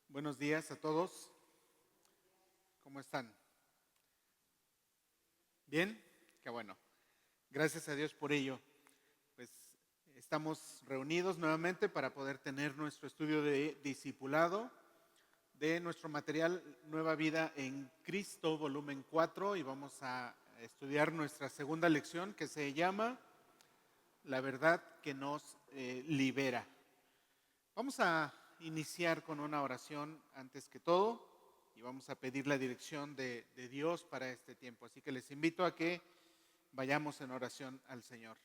Buenos días a todos. ¿Cómo están? ¿Bien? Qué bueno. Gracias a Dios por ello. Pues estamos reunidos nuevamente para poder tener nuestro estudio de discipulado de nuestro material Nueva Vida en Cristo, volumen 4, y vamos a estudiar nuestra segunda lección que se llama La verdad que nos libera. Vamos a iniciar con una oración antes que todo y vamos a pedir la dirección de Dios para este tiempo. Así que les invito a que vayamos en oración al Señor.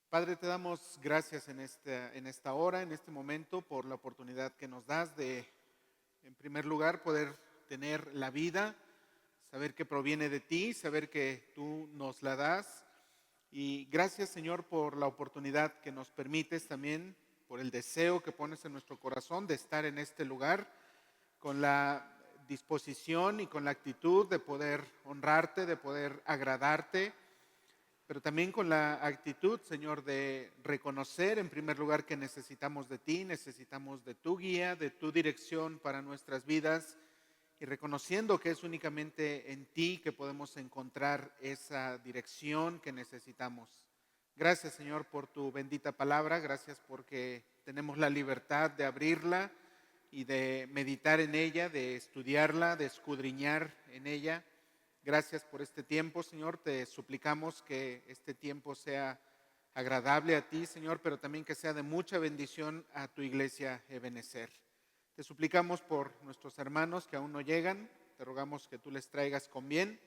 Padre, te damos gracias en esta hora, en este momento, por la oportunidad que nos das de, en primer lugar, poder tener la vida, saber que proviene de ti, saber que tú nos la das. Y gracias, Señor, por la oportunidad que nos permites también, por el deseo que pones en nuestro corazón de estar en este lugar, con la disposición y con la actitud de poder honrarte, de poder agradarte, pero también con la actitud, Señor, de reconocer en primer lugar que necesitamos de ti, necesitamos de tu guía, de tu dirección para nuestras vidas, y reconociendo que es únicamente en ti que podemos encontrar esa dirección que necesitamos. Gracias, Señor, por tu bendita palabra. Gracias porque tenemos la libertad de abrirla y de meditar en ella, de estudiarla, de escudriñar en ella. Gracias por este tiempo, Señor. Te suplicamos que este tiempo sea agradable a ti, Señor, pero también que sea de mucha bendición a tu iglesia Ebenezer. Te suplicamos por nuestros hermanos que aún no llegan. Te rogamos que tú les traigas con bien,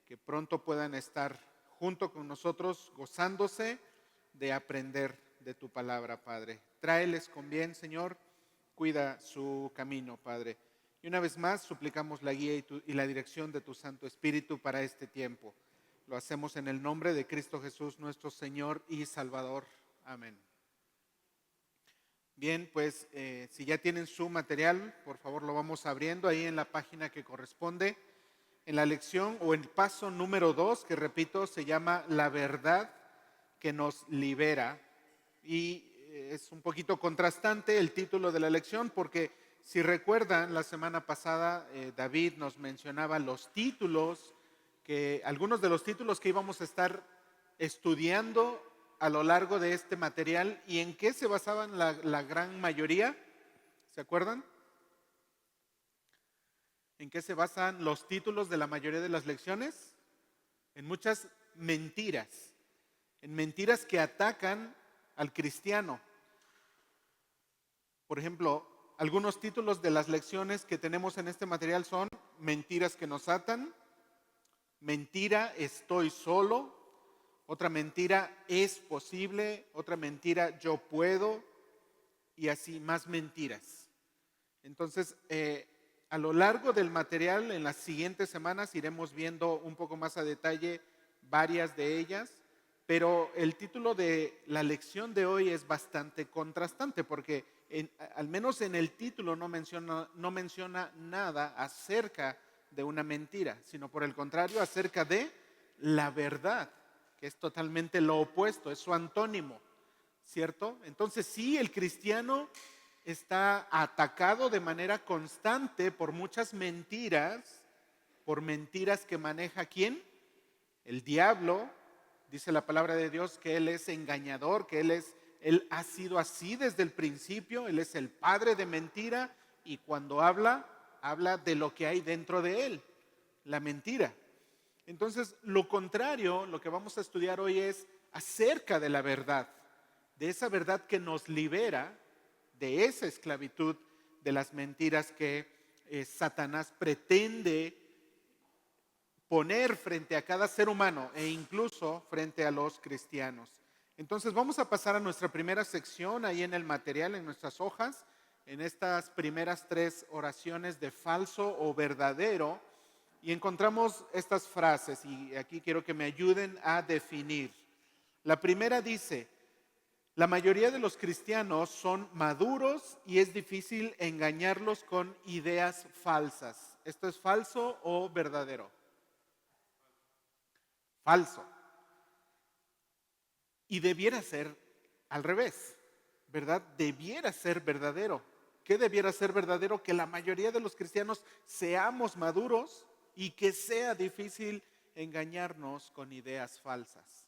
que pronto puedan estar junto con nosotros gozándose de aprender de tu palabra, Padre. Tráeles con bien, Señor. Cuida su camino, Padre. Y una vez más suplicamos la guía y la dirección de tu Santo Espíritu para este tiempo. Lo hacemos en el nombre de Cristo Jesús, nuestro Señor y Salvador. Amén. Bien, pues si ya tienen su material, por favor lo vamos abriendo ahí en la página que corresponde. En la lección o el paso número 2, que repito, se llama La verdad que nos libera. Y es un poquito contrastante el título de la lección porque si recuerdan, la semana pasada David nos mencionaba los títulos, algunos de los títulos que íbamos a estar estudiando a lo largo de este material. ¿Y en qué se basaban la gran mayoría? ¿Se acuerdan? ¿En qué se basan los títulos de la mayoría de las lecciones? En muchas mentiras, en mentiras que atacan al cristiano. Por ejemplo, algunos títulos de las lecciones que tenemos en este material son mentiras que nos atan, mentira, estoy solo, otra mentira, es posible, otra mentira, yo puedo, y así más mentiras. Entonces, a lo largo del material, en las siguientes semanas iremos viendo un poco más a detalle varias de ellas, pero el título de la lección de hoy es bastante contrastante porque al menos en el título no menciona nada acerca de una mentira, sino por el contrario acerca de la verdad, que es totalmente lo opuesto, es su antónimo, ¿cierto? Entonces sí, el cristiano está atacado de manera constante por muchas mentiras, por mentiras que maneja ¿quién? El diablo. Dice la palabra de Dios que él es engañador, que él ha sido así desde el principio, él es el padre de mentira y cuando habla de lo que hay dentro de él, la mentira. Entonces, lo contrario, lo que vamos a estudiar hoy es acerca de la verdad, de esa verdad que nos libera de esa esclavitud de las mentiras que Satanás pretende poner frente a cada ser humano e incluso frente a los cristianos. Entonces vamos a pasar a nuestra primera sección ahí en el material, en nuestras hojas, en estas primeras 3 oraciones de falso o verdadero, y encontramos estas frases y aquí quiero que me ayuden a definir. La primera dice: La mayoría de los cristianos son maduros y es difícil engañarlos con ideas falsas. ¿Esto es falso o verdadero? Falso. Y debiera ser al revés, ¿verdad? Debiera ser verdadero. ¿Qué debiera ser verdadero? Que la mayoría de los cristianos seamos maduros y que sea difícil engañarnos con ideas falsas.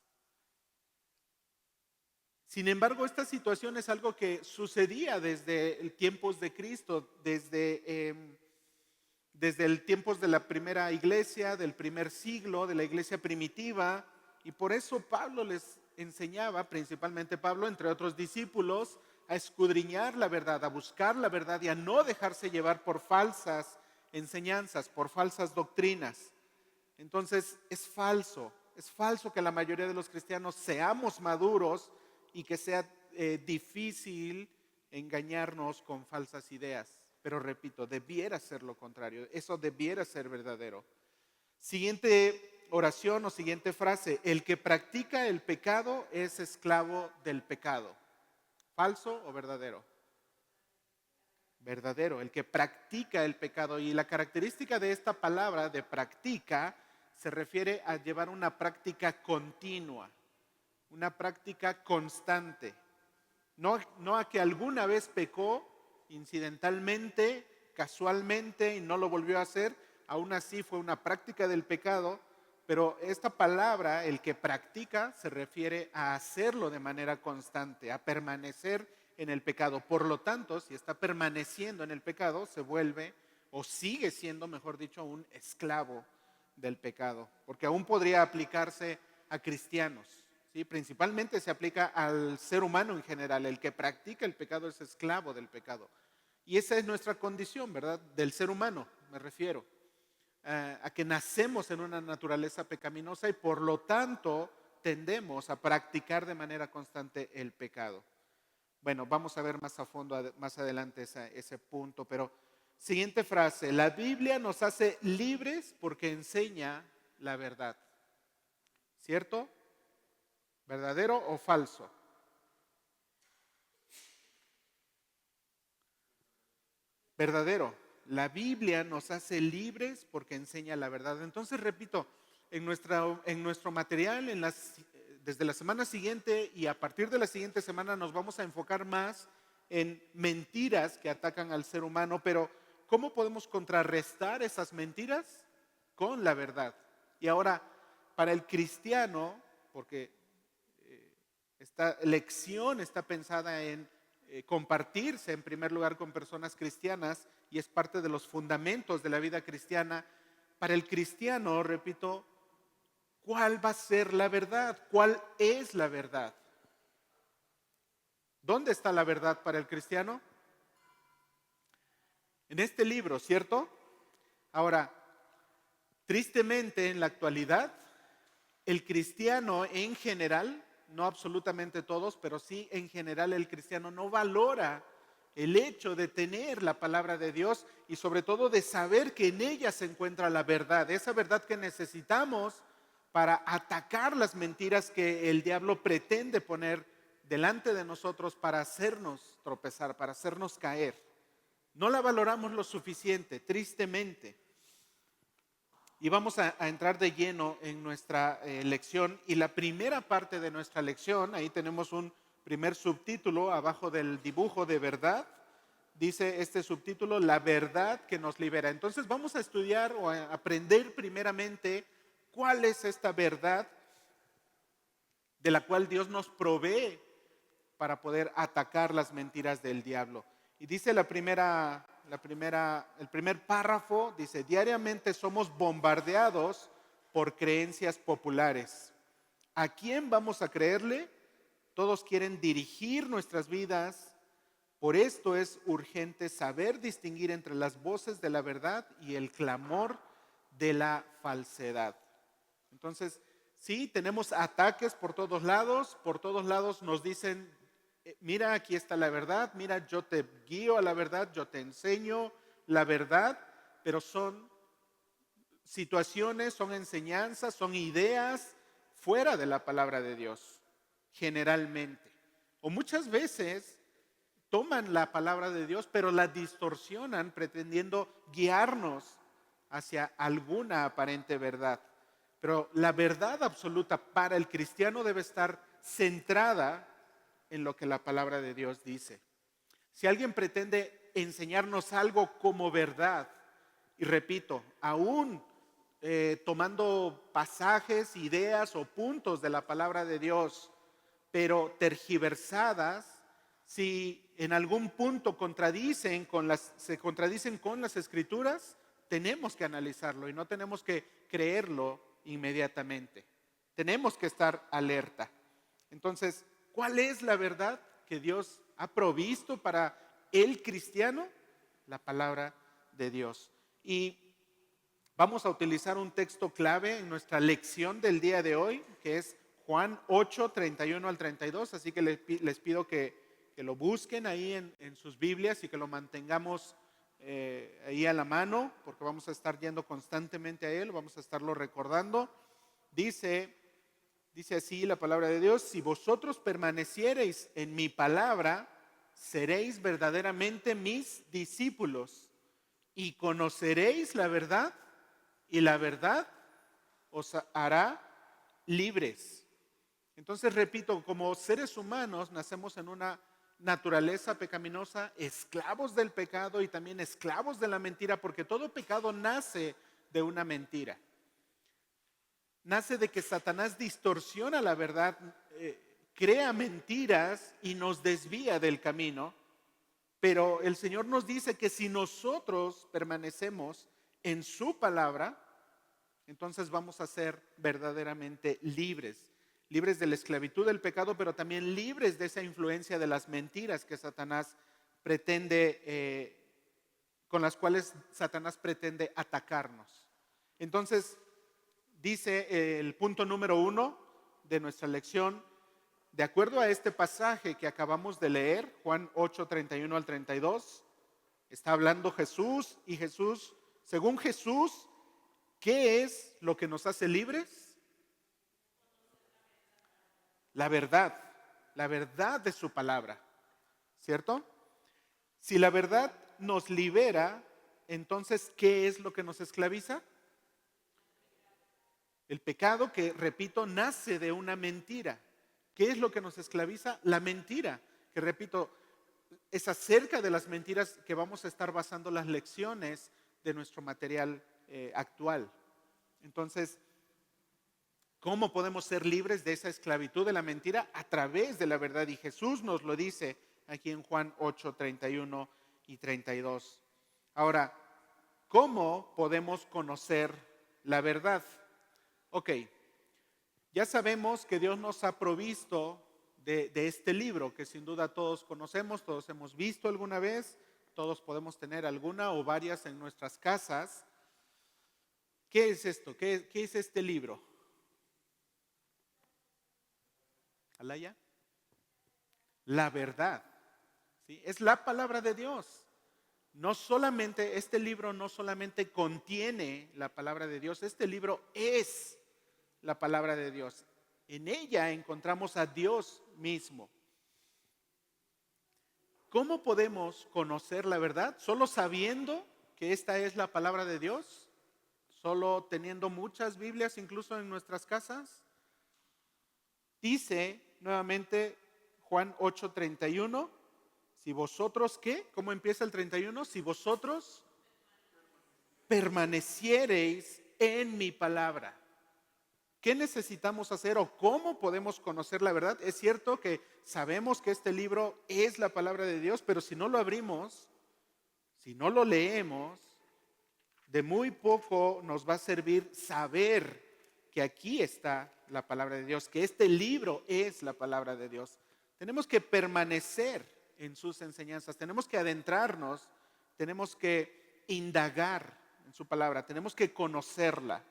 Sin embargo, esta situación es algo que sucedía desde tiempos de Cristo, desde el tiempos de la primera iglesia, del primer siglo, de la iglesia primitiva, y por eso Pablo les enseñaba, principalmente Pablo, entre otros discípulos, a escudriñar la verdad, a buscar la verdad y a no dejarse llevar por falsas enseñanzas, por falsas doctrinas. Entonces es falso que la mayoría de los cristianos seamos maduros y que sea difícil engañarnos con falsas ideas. Pero repito, debiera ser lo contrario, eso debiera ser verdadero. Siguiente oración o siguiente frase: el que practica el pecado es esclavo del pecado. ¿Falso o verdadero? Verdadero, el que practica el pecado. Y la característica de esta palabra de practica se refiere a llevar una práctica continua, una práctica constante. No a que alguna vez pecó incidentalmente, casualmente y no lo volvió a hacer. Aún así fue una práctica del pecado, pero esta palabra, el que practica, se refiere a hacerlo de manera constante, a permanecer en el pecado. Por lo tanto, si está permaneciendo en el pecado, se vuelve o sigue siendo, mejor dicho, un esclavo del pecado, porque aún podría aplicarse a cristianos, ¿sí? Principalmente se aplica al ser humano en general. El que practica el pecado es esclavo del pecado. Y esa es nuestra condición, ¿verdad? Del ser humano, me refiero. A que nacemos en una naturaleza pecaminosa y por lo tanto tendemos a practicar de manera constante el pecado. Bueno, vamos a ver más a fondo más adelante ese punto, pero siguiente frase: la Biblia nos hace libres porque enseña la verdad. ¿Cierto? ¿Verdadero o falso? Verdadero. La Biblia nos hace libres porque enseña la verdad. Entonces, repito, en nuestro material, desde la semana siguiente y a partir de la siguiente semana nos vamos a enfocar más en mentiras que atacan al ser humano, pero ¿cómo podemos contrarrestar esas mentiras? Con la verdad. Y ahora, para el cristiano, porque esta lección está pensada en compartirse en primer lugar con personas cristianas y es parte de los fundamentos de la vida cristiana. Para el cristiano, repito, ¿cuál va a ser la verdad? ¿Cuál es la verdad? ¿Dónde está la verdad para el cristiano? En este libro, ¿cierto? Ahora, tristemente en la actualidad, el cristiano en general, no absolutamente todos, pero sí en general el cristiano no valora el hecho de tener la palabra de Dios y sobre todo de saber que en ella se encuentra la verdad, esa verdad que necesitamos para atacar las mentiras que el diablo pretende poner delante de nosotros para hacernos tropezar, para hacernos caer. No la valoramos lo suficiente, tristemente. Y vamos a entrar de lleno en nuestra lección. Y la primera parte de nuestra lección, ahí tenemos un primer subtítulo abajo del dibujo de verdad. Dice este subtítulo: la verdad que nos libera. Entonces vamos a estudiar o a aprender primeramente cuál es esta verdad de la cual Dios nos provee para poder atacar las mentiras del diablo. Y dice el primer párrafo, dice: diariamente somos bombardeados por creencias populares. ¿A quién vamos a creerle? Todos quieren dirigir nuestras vidas. Por esto es urgente saber distinguir entre las voces de la verdad y el clamor de la falsedad. Entonces, sí, tenemos ataques por todos lados nos dicen: mira, aquí está la verdad, mira, yo te guío a la verdad, yo te enseño la verdad, pero son situaciones, son enseñanzas, son ideas fuera de la palabra de Dios, generalmente. O muchas veces toman la palabra de Dios, pero la distorsionan pretendiendo guiarnos hacia alguna aparente verdad. Pero la verdad absoluta para el cristiano debe estar centrada en lo que la palabra de Dios dice. Si alguien pretende enseñarnos algo como verdad, y repito, aún tomando pasajes, ideas o puntos de la palabra de Dios, pero tergiversadas, si en algún punto se contradicen con las escrituras, tenemos que analizarlo y no tenemos que creerlo inmediatamente. Tenemos que estar alerta. Entonces, ¿cuál es la verdad que Dios ha provisto para el cristiano? La palabra de Dios. Y vamos a utilizar un texto clave en nuestra lección del día de hoy, que es Juan 8, 31 al 32. Así que les pido que lo busquen ahí en sus Biblias y que lo mantengamos ahí a la mano, porque vamos a estar yendo constantemente a él, vamos a estarlo recordando. Dice así la palabra de Dios: si vosotros permaneciereis en mi palabra, seréis verdaderamente mis discípulos y conoceréis la verdad, y la verdad os hará libres. Entonces, repito, como seres humanos nacemos en una naturaleza pecaminosa, esclavos del pecado y también esclavos de la mentira, porque todo pecado nace de una mentira. Nace de que Satanás distorsiona la verdad, crea mentiras y nos desvía del camino. Pero el Señor nos dice que si nosotros permanecemos en su palabra, entonces vamos a ser verdaderamente libres. Libres de la esclavitud del pecado, pero también libres de esa influencia de las mentiras que Satanás pretende, con las cuales Satanás pretende atacarnos. Entonces, dice el punto número 1 de nuestra lección: de acuerdo a este pasaje que acabamos de leer, Juan 8, 31 al 32, está hablando Jesús, y Jesús, según Jesús, ¿qué es lo que nos hace libres? La verdad de su palabra, ¿cierto? Si la verdad nos libera, entonces, ¿qué es lo que nos esclaviza? El pecado, que, repito, nace de una mentira. ¿Qué es lo que nos esclaviza? La mentira, que, repito, es acerca de las mentiras que vamos a estar basando las lecciones de nuestro material actual. Entonces, ¿cómo podemos ser libres de esa esclavitud de la mentira? A través de la verdad. Y Jesús nos lo dice aquí en Juan 8, 31 y 32. Ahora, ¿cómo podemos conocer la verdad? Ok, ya sabemos que Dios nos ha provisto de este libro, que sin duda todos conocemos, todos hemos visto alguna vez, todos podemos tener alguna o varias en nuestras casas. ¿Qué es esto? ¿Qué es este libro? ¿Alaya? La verdad, ¿sí? Es la palabra de Dios. No solamente, este libro no solamente contiene la palabra de Dios, este libro es la palabra de Dios. En ella encontramos a Dios mismo. ¿Cómo podemos conocer la verdad? ¿Solo sabiendo que esta es la palabra de Dios? ¿Solo teniendo muchas Biblias incluso en nuestras casas? Dice nuevamente Juan 8:31, si vosotros, ¿qué? ¿Cómo empieza el 31? Si vosotros permaneciereis en mi palabra. ¿Qué necesitamos hacer o cómo podemos conocer la verdad? Es cierto que sabemos que este libro es la palabra de Dios, pero si no lo abrimos, si no lo leemos, de muy poco nos va a servir saber que aquí está la palabra de Dios, que este libro es la palabra de Dios. Tenemos que permanecer en sus enseñanzas, tenemos que adentrarnos, tenemos que indagar en su palabra, tenemos que conocerla.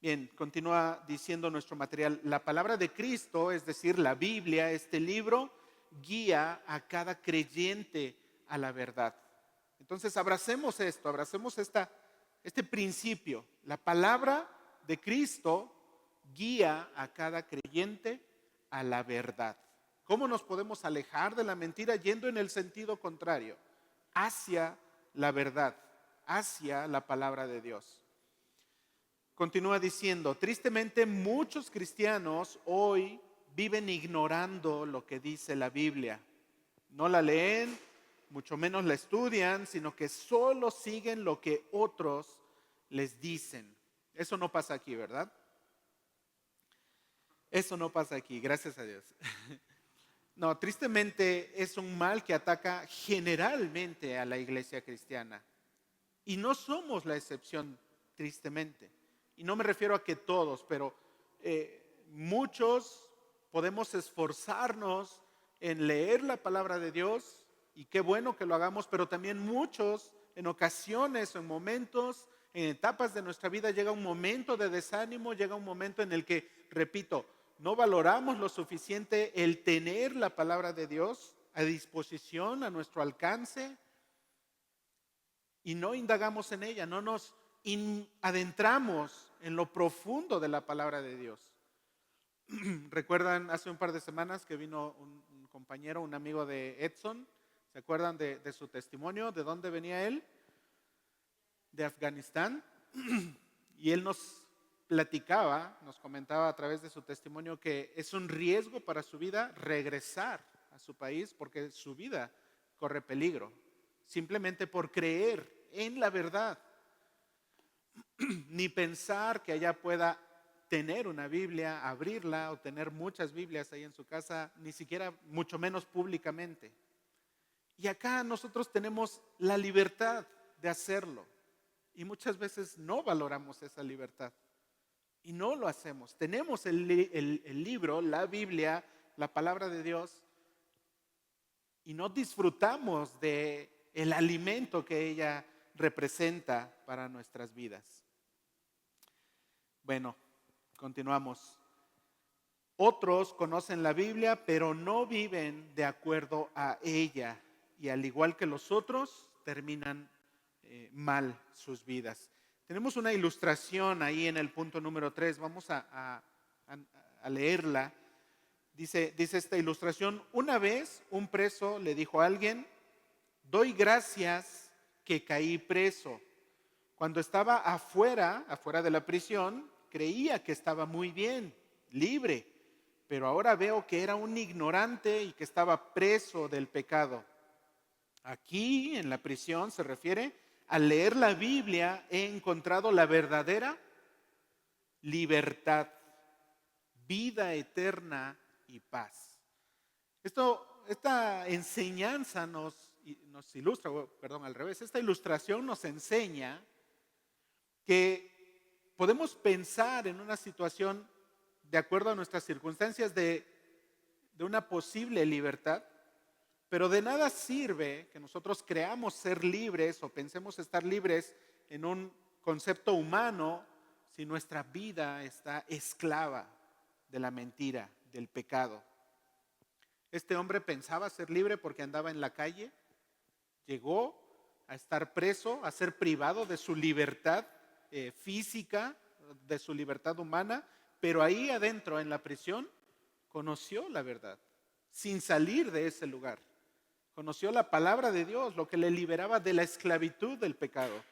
Bien, continúa diciendo nuestro material: la palabra de Cristo, es decir, la Biblia, este libro, guía a cada creyente a la verdad. Entonces, abracemos esto, abracemos este principio. La palabra de Cristo guía a cada creyente a la verdad. ¿Cómo nos podemos alejar de la mentira yendo en el sentido contrario, hacia la verdad, hacia la palabra de Dios? Continúa diciendo, tristemente muchos cristianos hoy viven ignorando lo que dice la Biblia. No la leen, mucho menos la estudian, sino que solo siguen lo que otros les dicen. Eso no pasa aquí, ¿verdad? Eso no pasa aquí, gracias a Dios. No, tristemente es un mal que ataca generalmente a la iglesia cristiana. Y no somos la excepción, tristemente. Y no me refiero a que todos, pero muchos podemos esforzarnos en leer la palabra de Dios, y qué bueno que lo hagamos, pero también muchos en ocasiones o en momentos, en etapas de nuestra vida, llega un momento de desánimo, llega un momento en el que, repito, no valoramos lo suficiente el tener la palabra de Dios a disposición, a nuestro alcance, y no indagamos en ella, no nos adentramos en lo profundo de la palabra de Dios. ¿Recuerdan hace un par de semanas que vino un compañero, un amigo de Edson? ¿Se acuerdan de su testimonio? ¿De dónde venía él? De Afganistán. Y él nos platicaba, nos comentaba a través de su testimonio que es un riesgo para su vida regresar a su país porque su vida corre peligro, simplemente por creer en la verdad. Ni pensar que allá pueda tener una Biblia, abrirla o tener muchas Biblias ahí en su casa, ni siquiera, mucho menos públicamente. Y acá nosotros tenemos la libertad de hacerlo. Y muchas veces no valoramos esa libertad. Y no lo hacemos. Tenemos el libro, la Biblia, la palabra de Dios, y no disfrutamos de el alimento que ella representa para nuestras vidas. Bueno, continuamos. Otros conocen la Biblia, pero no viven de acuerdo a ella. Y al igual que los otros, terminan mal sus vidas. Tenemos una ilustración ahí en el punto número 3. Vamos a leerla. Dice esta ilustración: una vez un preso le dijo a alguien: doy gracias que caí preso. Cuando estaba afuera de la prisión, creía que estaba muy bien, libre, pero ahora veo que era un ignorante y que estaba preso del pecado. Aquí en la prisión se refiere, al leer la Biblia he encontrado la verdadera libertad, vida eterna y paz. Esta enseñanza nos ilustra, al revés, esta ilustración nos enseña que podemos pensar en una situación de acuerdo a nuestras circunstancias de una posible libertad, pero de nada sirve que nosotros creamos ser libres o pensemos estar libres en un concepto humano si nuestra vida está esclava de la mentira, del pecado. Este hombre pensaba ser libre porque andaba en la calle, llegó a estar preso, a ser privado de su libertad física, de su libertad humana, pero ahí adentro en la prisión conoció la verdad, sin salir de ese lugar. Conoció la palabra de Dios, lo que le liberaba de la esclavitud del pecado.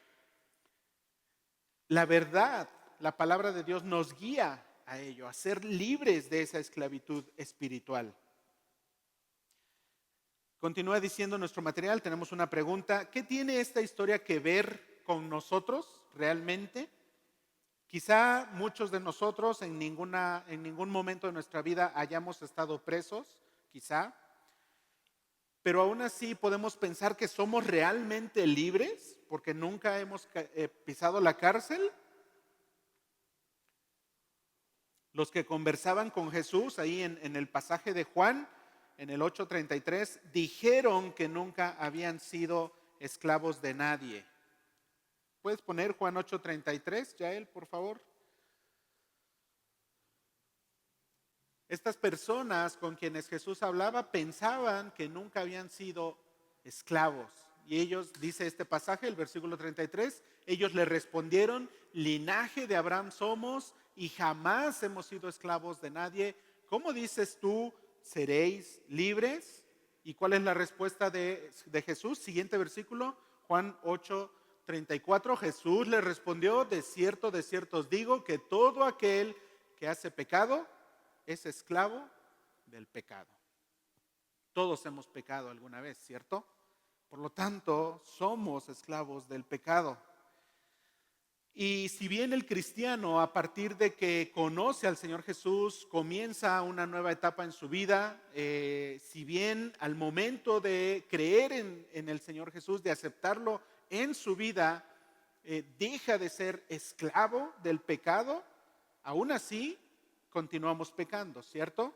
La verdad, la palabra de Dios nos guía a ello, a ser libres de esa esclavitud espiritual. Continúa diciendo nuestro material, tenemos una pregunta: ¿qué tiene esta historia que ver con nosotros realmente? Quizá muchos de nosotros en ningún momento de nuestra vida hayamos estado presos, quizá, pero aún así podemos pensar que somos realmente libres porque nunca hemos pisado la cárcel. Los que conversaban con Jesús ahí en el pasaje de Juan, en el 8:33, dijeron que nunca habían sido esclavos de nadie. ¿Puedes poner Juan 8:33, Yael, por favor? Estas personas con quienes Jesús hablaba pensaban que nunca habían sido esclavos. Y ellos, dice este pasaje, el versículo 33, ellos le respondieron: linaje de Abraham somos y jamás hemos sido esclavos de nadie. ¿Cómo dices tú, seréis libres. ¿Y cuál es la respuesta de Jesús? Siguiente versículo, Juan 8:34. Jesús le respondió: de cierto os digo que todo aquel que hace pecado es esclavo del pecado. Todos hemos pecado alguna vez, ¿cierto? Por lo tanto, somos esclavos del pecado. Y si bien el cristiano, a partir de que conoce al Señor Jesús, comienza una nueva etapa en su vida, si bien al momento de creer en el Señor Jesús, de aceptarlo en su vida, deja de ser esclavo del pecado, aún así continuamos pecando, ¿cierto?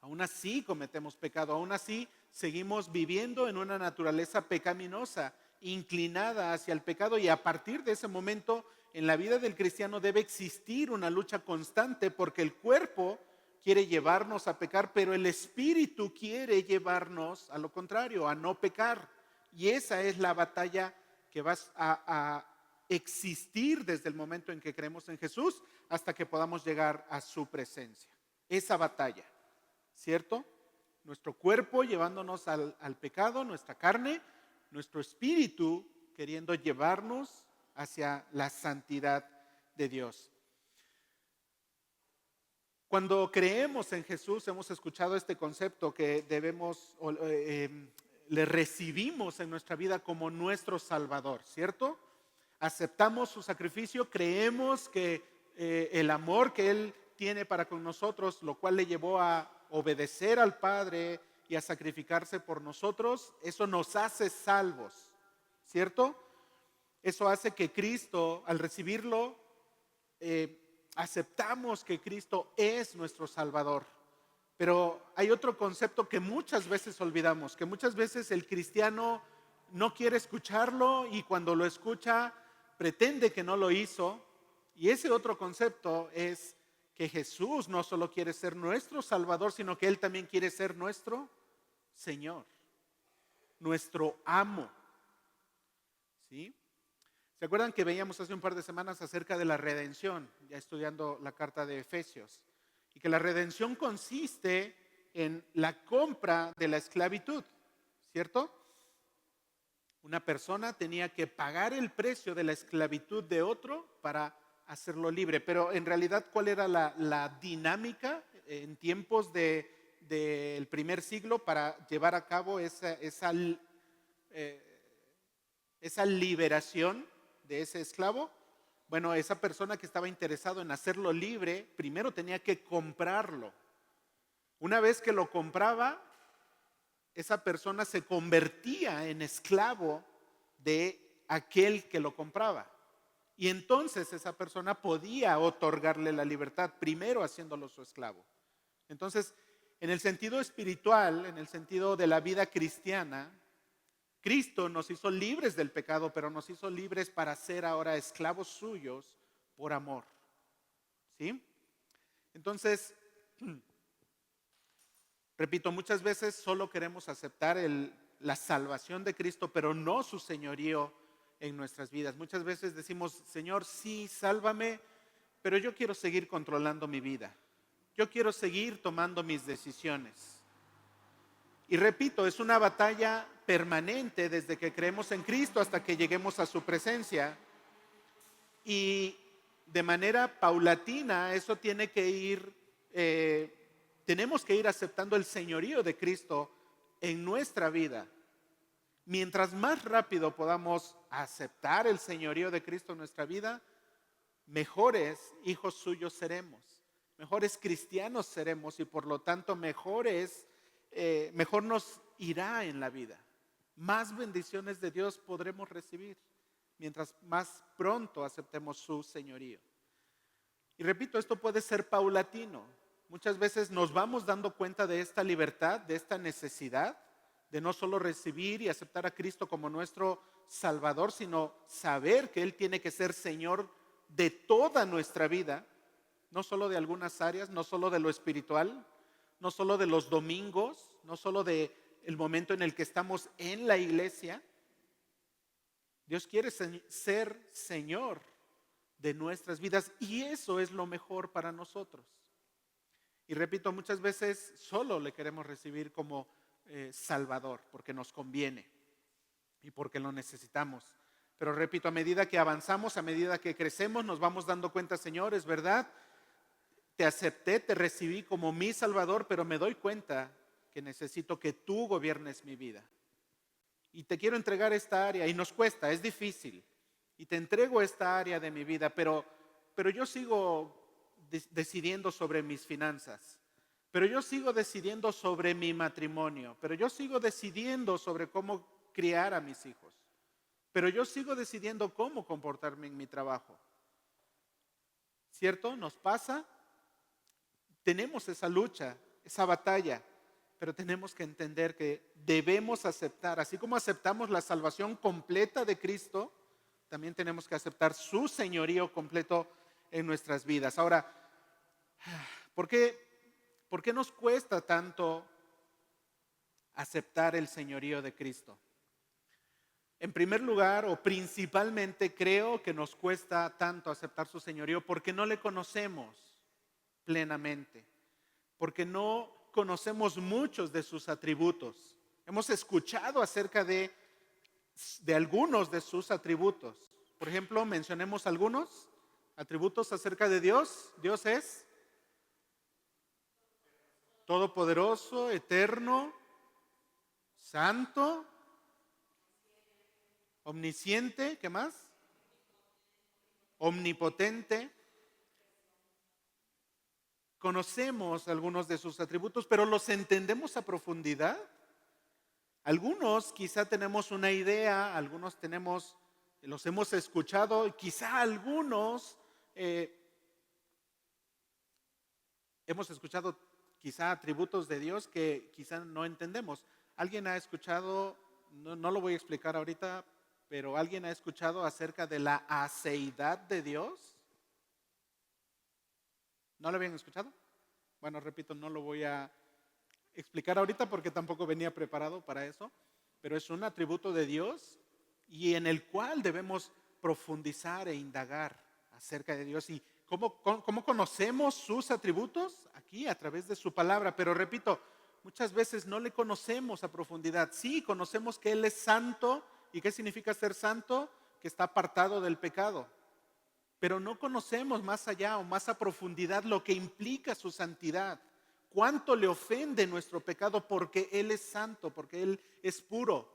Aún así cometemos pecado, aún así seguimos viviendo en una naturaleza pecaminosa, inclinada hacia el pecado, y a partir de ese momento en la vida del cristiano debe existir una lucha constante, porque el cuerpo quiere llevarnos a pecar, pero el espíritu quiere llevarnos a lo contrario, a no pecar. Y esa es la batalla que va a existir desde el momento en que creemos en Jesús hasta que podamos llegar a su presencia. Esa batalla, ¿cierto? Nuestro cuerpo llevándonos al pecado, nuestra carne, nuestro espíritu queriendo llevarnos hacia la santidad de Dios. Cuando creemos en Jesús, hemos escuchado este concepto que debemos, le recibimos en nuestra vida como nuestro Salvador, ¿cierto? Aceptamos su sacrificio, creemos que el amor que Él tiene para con nosotros, lo cual le llevó a obedecer al Padre y a sacrificarse por nosotros, eso nos hace salvos, ¿cierto? Eso hace que Cristo, al recibirlo, aceptamos que Cristo es nuestro Salvador. Pero hay otro concepto que muchas veces olvidamos, que muchas veces el cristiano no quiere escucharlo y cuando lo escucha pretende que no lo hizo. Y ese otro concepto es que Jesús no solo quiere ser nuestro Salvador, sino que Él también quiere ser nuestro Señor, nuestro amo. ¿Sí? ¿Se acuerdan que veíamos hace un par de semanas acerca de la redención, ya estudiando la carta de Efesios? Y que la redención consiste en la compra de la esclavitud, ¿cierto? Una persona tenía que pagar el precio de la esclavitud de otro para hacerlo libre. Pero en realidad, ¿cuál era la dinámica en tiempos del primer siglo para llevar a cabo esa liberación de ese esclavo? Bueno, esa persona que estaba interesado en hacerlo libre, primero tenía que comprarlo. Una vez que lo compraba, esa persona se convertía en esclavo de aquel que lo compraba. Y entonces esa persona podía otorgarle la libertad, primero haciéndolo su esclavo. Entonces, en el sentido espiritual, en el sentido de la vida cristiana, Cristo nos hizo libres del pecado, pero nos hizo libres para ser ahora esclavos suyos por amor. ¿Sí? Entonces, repito, muchas veces solo queremos aceptar la salvación de Cristo, pero no su señorío en nuestras vidas. Muchas veces decimos: Señor, sí, sálvame, pero yo quiero seguir controlando mi vida. Yo quiero seguir tomando mis decisiones. Y repito, es una batalla permanente desde que creemos en Cristo hasta que lleguemos a su presencia. Y de manera paulatina eso tiene que ir, tenemos que ir aceptando el señorío de Cristo en nuestra vida. Mientras más rápido podamos aceptar el señorío de Cristo en nuestra vida, mejores hijos suyos seremos, mejores cristianos seremos y por lo tanto mejor nos irá en la vida. Más bendiciones de Dios podremos recibir mientras más pronto aceptemos su señorío. Y repito, esto puede ser paulatino. Muchas veces nos vamos dando cuenta de esta libertad, de esta necesidad de no solo recibir y aceptar a Cristo como nuestro Salvador, sino saber que Él tiene que ser Señor de toda nuestra vida, no solo de algunas áreas, no solo de lo espiritual, no solo de los domingos, no solo de el momento en el que estamos en la iglesia. Dios quiere ser Señor de nuestras vidas y eso es lo mejor para nosotros. Y repito, muchas veces solo le queremos recibir como Salvador, porque nos conviene y porque lo necesitamos. Pero repito, a medida que avanzamos, a medida que crecemos, nos vamos dando cuenta, Señor, es verdad, te acepté, te recibí como mi Salvador, pero me doy cuenta que necesito que tú gobiernes mi vida. Y te quiero entregar esta área, y nos cuesta, es difícil. Y te entrego esta área de mi vida, pero yo sigo decidiendo sobre mis finanzas. Pero yo sigo decidiendo sobre mi matrimonio. Pero yo sigo decidiendo sobre cómo criar a mis hijos. Pero yo sigo decidiendo cómo comportarme en mi trabajo. ¿Cierto? ¿Nos pasa? Tenemos esa lucha, esa batalla, pero tenemos que entender que debemos aceptar, así como aceptamos la salvación completa de Cristo, también tenemos que aceptar su señorío completo en nuestras vidas. Ahora, ¿por qué nos cuesta tanto aceptar el señorío de Cristo? En primer lugar, o principalmente, creo que nos cuesta tanto aceptar su señorío porque no le conocemos plenamente, porque no conocemos muchos de sus atributos. Hemos escuchado acerca de algunos de sus atributos. Por ejemplo, mencionemos algunos atributos acerca de Dios. Dios es todopoderoso, eterno, santo, omnisciente, ¿qué más? Omnipotente. Conocemos algunos de sus atributos, pero ¿los entendemos a profundidad? Algunos quizá tenemos una idea, algunos los hemos escuchado, y quizá algunos hemos escuchado quizá atributos de Dios que quizá no entendemos. ¿Alguien ha escuchado, no lo voy a explicar ahorita, pero alguien ha escuchado acerca de la aceidad de Dios? ¿No lo habían escuchado? Bueno, repito, no lo voy a explicar ahorita porque tampoco venía preparado para eso, pero es un atributo de Dios y en el cual debemos profundizar e indagar acerca de Dios. ¿Y cómo conocemos sus atributos? Aquí, a través de su palabra. Pero repito, muchas veces no le conocemos a profundidad. Sí, conocemos que Él es santo. ¿Y qué significa ser santo? Que está apartado del pecado. Pero no conocemos más allá o más a profundidad lo que implica su santidad. Cuánto le ofende nuestro pecado porque Él es santo, porque Él es puro.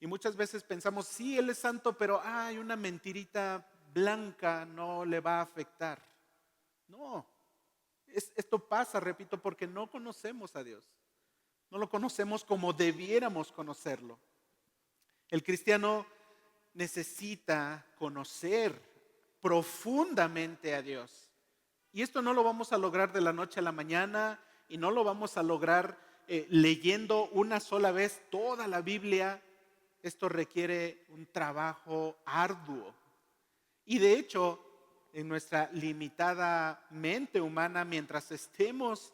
Y muchas veces pensamos, sí, Él es santo, pero hay una mentirita blanca, no le va a afectar. No, esto pasa, repito, porque no conocemos a Dios. No lo conocemos como debiéramos conocerlo. El cristiano necesita conocer profundamente a Dios. Y esto no lo vamos a lograr de la noche a la mañana y no lo vamos a lograr leyendo una sola vez toda la Biblia. Esto requiere un trabajo arduo. Y de hecho, en nuestra limitada mente humana, mientras estemos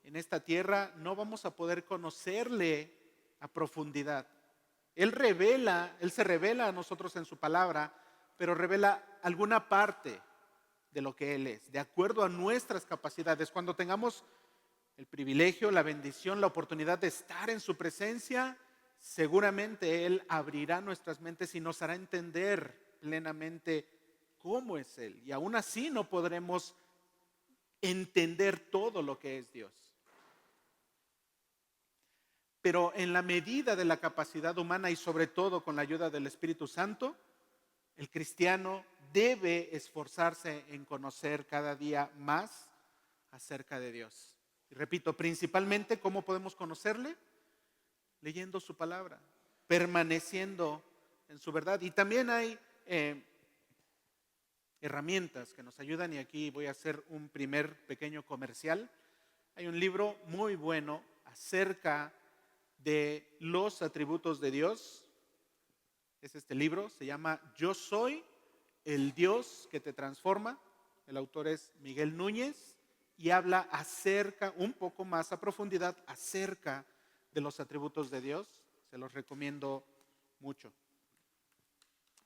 en esta tierra, no vamos a poder conocerle a profundidad. Él se revela a nosotros en su palabra, pero revela alguna parte de lo que Él es, de acuerdo a nuestras capacidades. Cuando tengamos el privilegio, la bendición, la oportunidad de estar en su presencia, seguramente Él abrirá nuestras mentes y nos hará entender plenamente cómo es Él. Y aún así no podremos entender todo lo que es Dios. Pero en la medida de la capacidad humana y sobre todo con la ayuda del Espíritu Santo, el cristiano debe esforzarse en conocer cada día más acerca de Dios. Y repito, principalmente, ¿cómo podemos conocerle? Leyendo su palabra, permaneciendo en su verdad. Y también hay herramientas que nos ayudan, y aquí voy a hacer un primer pequeño comercial. Hay un libro muy bueno acerca de los atributos de Dios. Es este libro, se llama Yo soy el Dios que te transforma. El autor es Miguel Núñez y habla acerca, un poco más a profundidad, acerca de los atributos de Dios. Se los recomiendo mucho.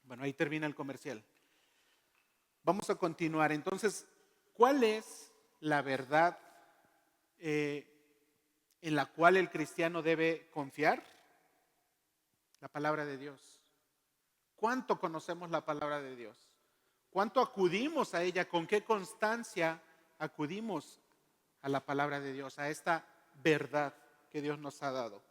Bueno, ahí termina el comercial. Vamos a continuar. Entonces, ¿cuál es la verdad eh, en la cual el cristiano debe confiar? La palabra de Dios. ¿Cuánto conocemos la palabra de Dios? ¿Cuánto acudimos a ella? ¿Con qué constancia acudimos a la palabra de Dios, a esta verdad que Dios nos ha dado?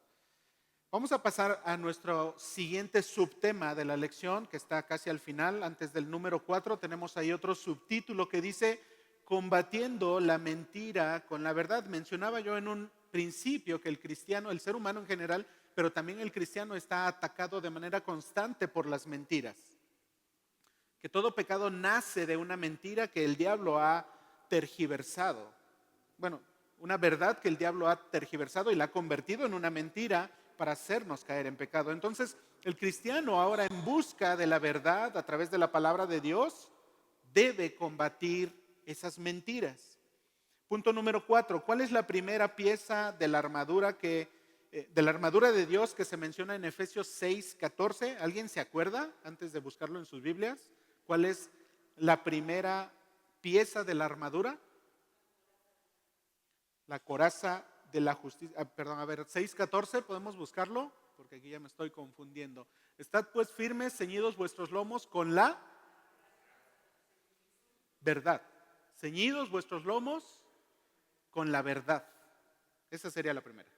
Vamos a pasar a nuestro siguiente subtema de la lección, que está casi al final. Antes del número 4 tenemos ahí otro subtítulo que dice: combatiendo la mentira con la verdad. Mencionaba yo en un principio que el cristiano, el ser humano en general, pero también el cristiano, está atacado de manera constante por las mentiras. Que todo pecado nace de una mentira que el diablo ha tergiversado. Bueno, una verdad que el diablo ha tergiversado y la ha convertido en una mentira para hacernos caer en pecado. Entonces, el cristiano, ahora en busca de la verdad a través de la palabra de Dios, debe combatir esas mentiras. Punto número 4. ¿Cuál es la primera pieza de la armadura de Dios que se menciona en Efesios 6:14? ¿Alguien se acuerda antes de buscarlo en sus Biblias? ¿Cuál es la primera pieza de la armadura? La coraza de la justicia. Perdón, a ver, 6:14, ¿podemos buscarlo? Porque aquí ya me estoy confundiendo. Estad pues firmes, ceñidos vuestros lomos con la verdad. Ceñidos vuestros lomos con la verdad. Esa sería la primera,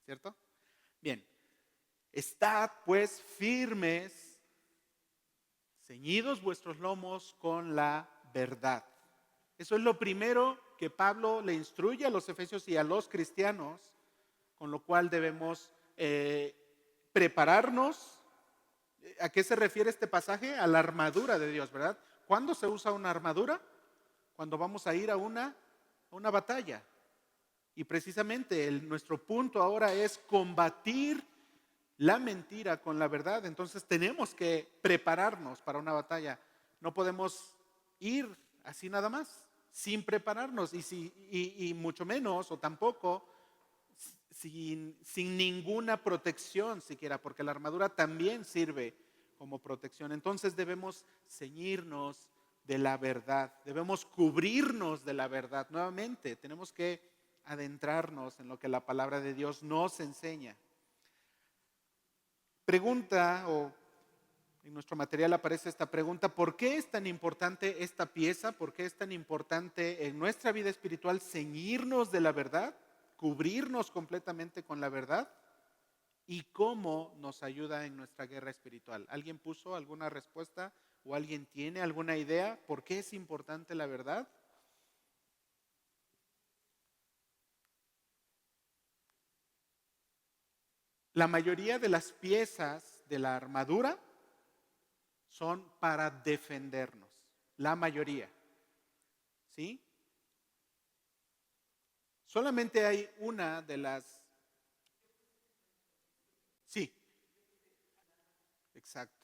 ¿cierto? Bien. Estad pues firmes, ceñidos vuestros lomos con la verdad. Eso es lo primero que Pablo le instruye a los efesios y a los cristianos, con lo cual debemos prepararnos. ¿A qué se refiere este pasaje? A la armadura de Dios, ¿verdad? ¿Cuándo se usa una armadura? Cuando vamos a ir a una batalla. Y precisamente nuestro punto ahora es combatir la mentira con la verdad. Entonces tenemos que prepararnos para una batalla. No podemos ir así nada más, sin prepararnos y mucho menos o tampoco sin ninguna protección siquiera, porque la armadura también sirve como protección. Entonces debemos ceñirnos de la verdad, debemos cubrirnos de la verdad. Nuevamente, tenemos que adentrarnos en lo que la palabra de Dios nos enseña. Pregunta, o en nuestro material aparece esta pregunta: ¿por qué es tan importante esta pieza? ¿Por qué es tan importante en nuestra vida espiritual ceñirnos de la verdad, cubrirnos completamente con la verdad? ¿Y cómo nos ayuda en nuestra guerra espiritual? ¿Alguien puso alguna respuesta o alguien tiene alguna idea? ¿Por qué es importante la verdad? La mayoría de las piezas de la armadura son para defendernos. La mayoría. ¿Sí? Solamente hay una de las... Sí, exacto.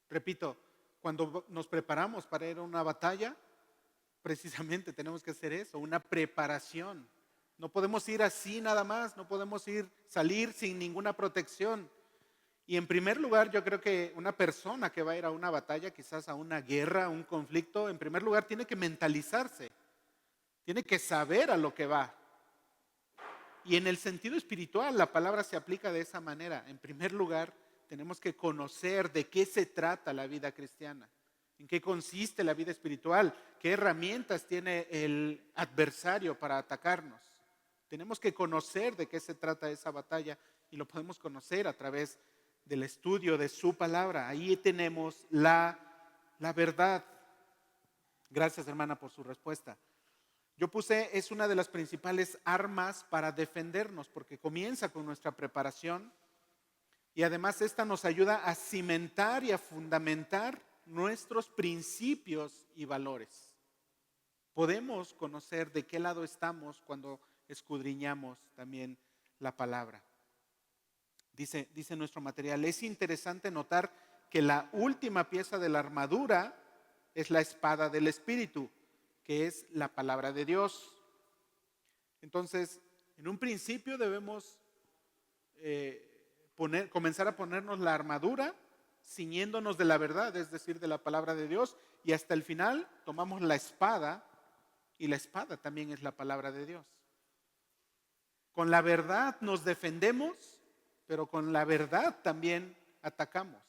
Repito, cuando nos preparamos para ir a una batalla, precisamente tenemos que hacer eso, una preparación. No podemos ir así nada más, no podemos salir sin ninguna protección. Y en primer lugar, yo creo que una persona que va a ir a una batalla, quizás a una guerra, a un conflicto, en primer lugar tiene que mentalizarse, tiene que saber a lo que va. Y en el sentido espiritual, la palabra se aplica de esa manera. En primer lugar, tenemos que conocer de qué se trata la vida cristiana, en qué consiste la vida espiritual, qué herramientas tiene el adversario para atacarnos. Tenemos que conocer de qué se trata esa batalla y lo podemos conocer a través del estudio de su palabra. Ahí tenemos la verdad. Gracias, hermana, por su respuesta. Yo puse, es una de las principales armas para defendernos, porque comienza con nuestra preparación y además esta nos ayuda a cimentar y a fundamentar nuestros principios y valores. Podemos conocer de qué lado estamos cuando escudriñamos también la palabra. Dice nuestro material: es interesante notar que la última pieza de la armadura es la espada del Espíritu, que es la palabra de Dios. Entonces, en un principio debemos comenzar a ponernos la armadura, ciñéndonos de la verdad, es decir, de la palabra de Dios, y hasta el final tomamos la espada, y la espada también es la palabra de Dios. Con la verdad nos defendemos, pero con la verdad también atacamos.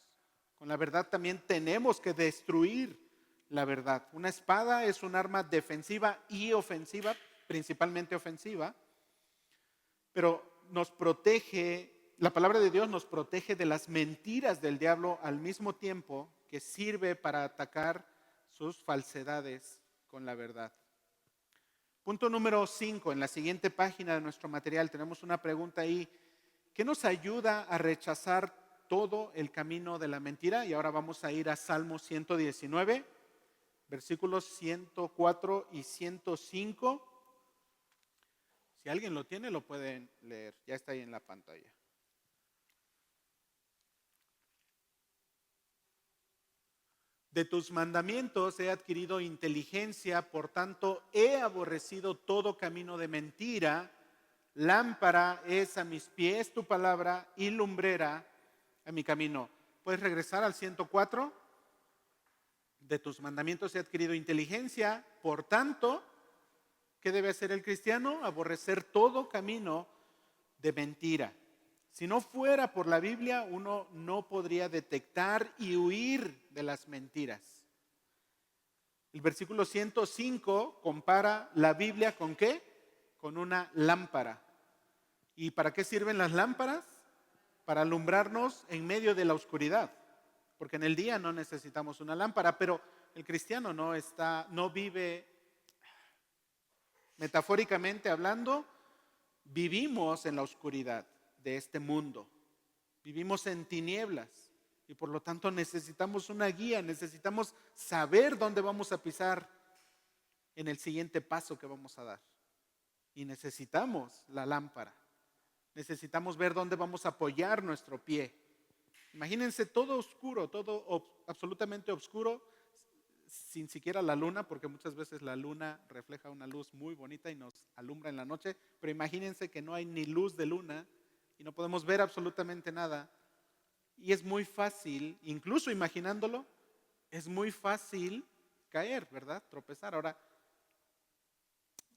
Con la verdad también tenemos que destruir la verdad. Una espada es un arma defensiva y ofensiva, principalmente ofensiva, pero nos protege, la palabra de Dios nos protege de las mentiras del diablo al mismo tiempo que sirve para atacar sus falsedades con la verdad. Punto número 5, en la siguiente página de nuestro material tenemos una pregunta ahí. ¿Qué nos ayuda a rechazar todo el camino de la mentira? Y ahora vamos a ir a Salmo 119, versículos 104 y 105. Si alguien lo tiene, lo pueden leer. Ya está ahí en la pantalla. De tus mandamientos he adquirido inteligencia, por tanto he aborrecido todo camino de mentira. Lámpara es a mis pies tu palabra y lumbrera a mi camino. ¿Puedes regresar al 104? De tus mandamientos he adquirido inteligencia, por tanto, ¿qué debe hacer el cristiano? Aborrecer todo camino de mentira. Si no fuera por la Biblia, uno no podría detectar y huir de las mentiras. El versículo 105 compara la Biblia ¿con qué? Con una lámpara. ¿Y para qué sirven las lámparas? Para alumbrarnos en medio de la oscuridad. Porque en el día no necesitamos una lámpara, pero el cristiano no vive, metafóricamente hablando, vivimos en la oscuridad de este mundo. Vivimos en tinieblas y por lo tanto necesitamos una guía, necesitamos saber dónde vamos a pisar en el siguiente paso que vamos a dar. Y necesitamos la lámpara. Necesitamos ver dónde vamos a apoyar nuestro pie. Imagínense todo oscuro, todo absolutamente oscuro, sin siquiera la luna, porque muchas veces la luna refleja una luz muy bonita y nos alumbra en la noche, pero imagínense que no hay ni luz de luna y no podemos ver absolutamente nada. Y es muy fácil, incluso imaginándolo, es muy fácil caer, ¿verdad? Tropezar. Ahora,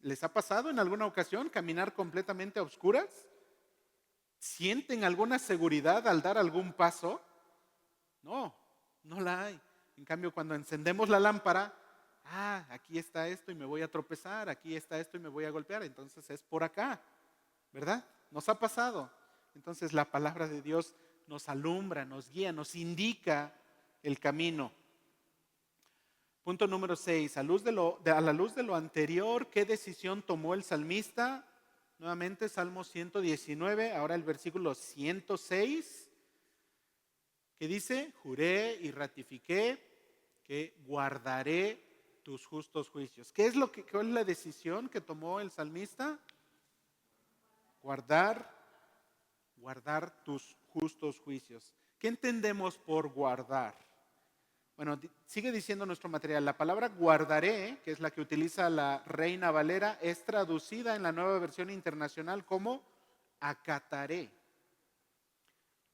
¿les ha pasado en alguna ocasión caminar completamente a oscuras? ¿Sienten alguna seguridad al dar algún paso? No, no la hay. En cambio, cuando encendemos la lámpara, aquí está esto y me voy a tropezar, aquí está esto y me voy a golpear, entonces es por acá, ¿verdad? Nos ha pasado. Entonces la palabra de Dios nos alumbra, nos guía, nos indica el camino. Punto número 6, a la luz de lo anterior, ¿qué decisión tomó el salmista? Nuevamente Salmo 119, ahora el versículo 106, que dice, juré y ratifiqué que guardaré tus justos juicios. ¿Cuál es la decisión que tomó el salmista? Guardar tus justos juicios. ¿Qué entendemos por guardar? Bueno, sigue diciendo nuestro material, la palabra guardaré, que es la que utiliza la Reina Valera, es traducida en la Nueva Versión Internacional como acataré.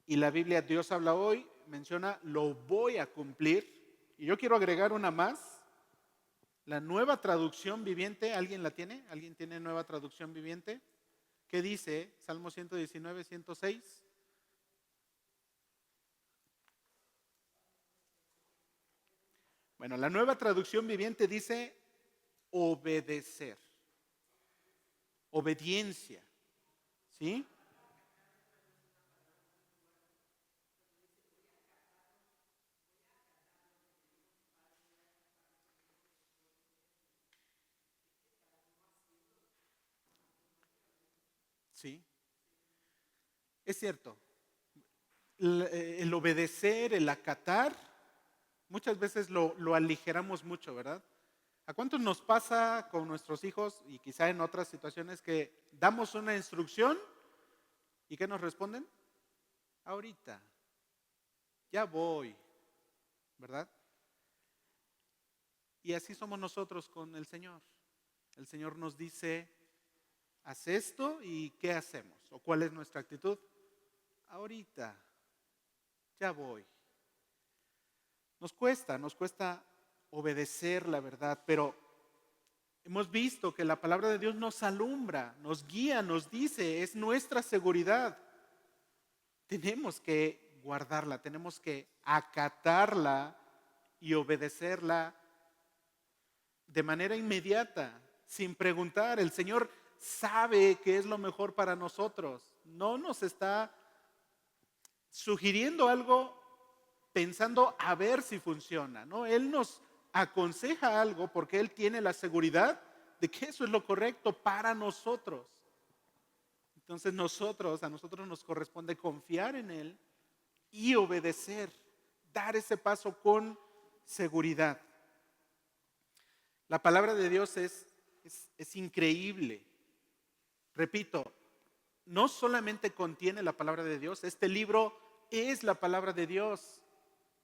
Y la Biblia Dios habla hoy menciona lo voy a cumplir. Y yo quiero agregar una más. La Nueva Traducción Viviente, ¿alguien la tiene? ¿Alguien tiene Nueva Traducción Viviente? ¿Qué dice Salmo 119, 106? Bueno, la Nueva Traducción Viviente dice obedecer, obediencia, ¿sí? Sí, es cierto. El obedecer, el acatar, muchas veces lo aligeramos mucho, ¿verdad? ¿A cuántos nos pasa con nuestros hijos y quizá en otras situaciones que damos una instrucción y ¿qué nos responden? Ahorita, ya voy, ¿verdad? Y así somos nosotros con el Señor. El Señor nos dice, haz esto y ¿qué hacemos? ¿O cuál es nuestra actitud? Ahorita, ya voy. Nos cuesta obedecer la verdad, pero hemos visto que la palabra de Dios nos alumbra, nos guía, nos dice, es nuestra seguridad. Tenemos que guardarla, tenemos que acatarla y obedecerla de manera inmediata, sin preguntar. El Señor sabe qué es lo mejor para nosotros. No nos está sugiriendo algo pensando a ver si funciona, ¿no? Él nos aconseja algo porque Él tiene la seguridad de que eso es lo correcto para nosotros. Entonces a nosotros nos corresponde confiar en Él y obedecer, dar ese paso con seguridad. La palabra de Dios es increíble. Repito, no solamente contiene la palabra de Dios, este libro es la palabra de Dios.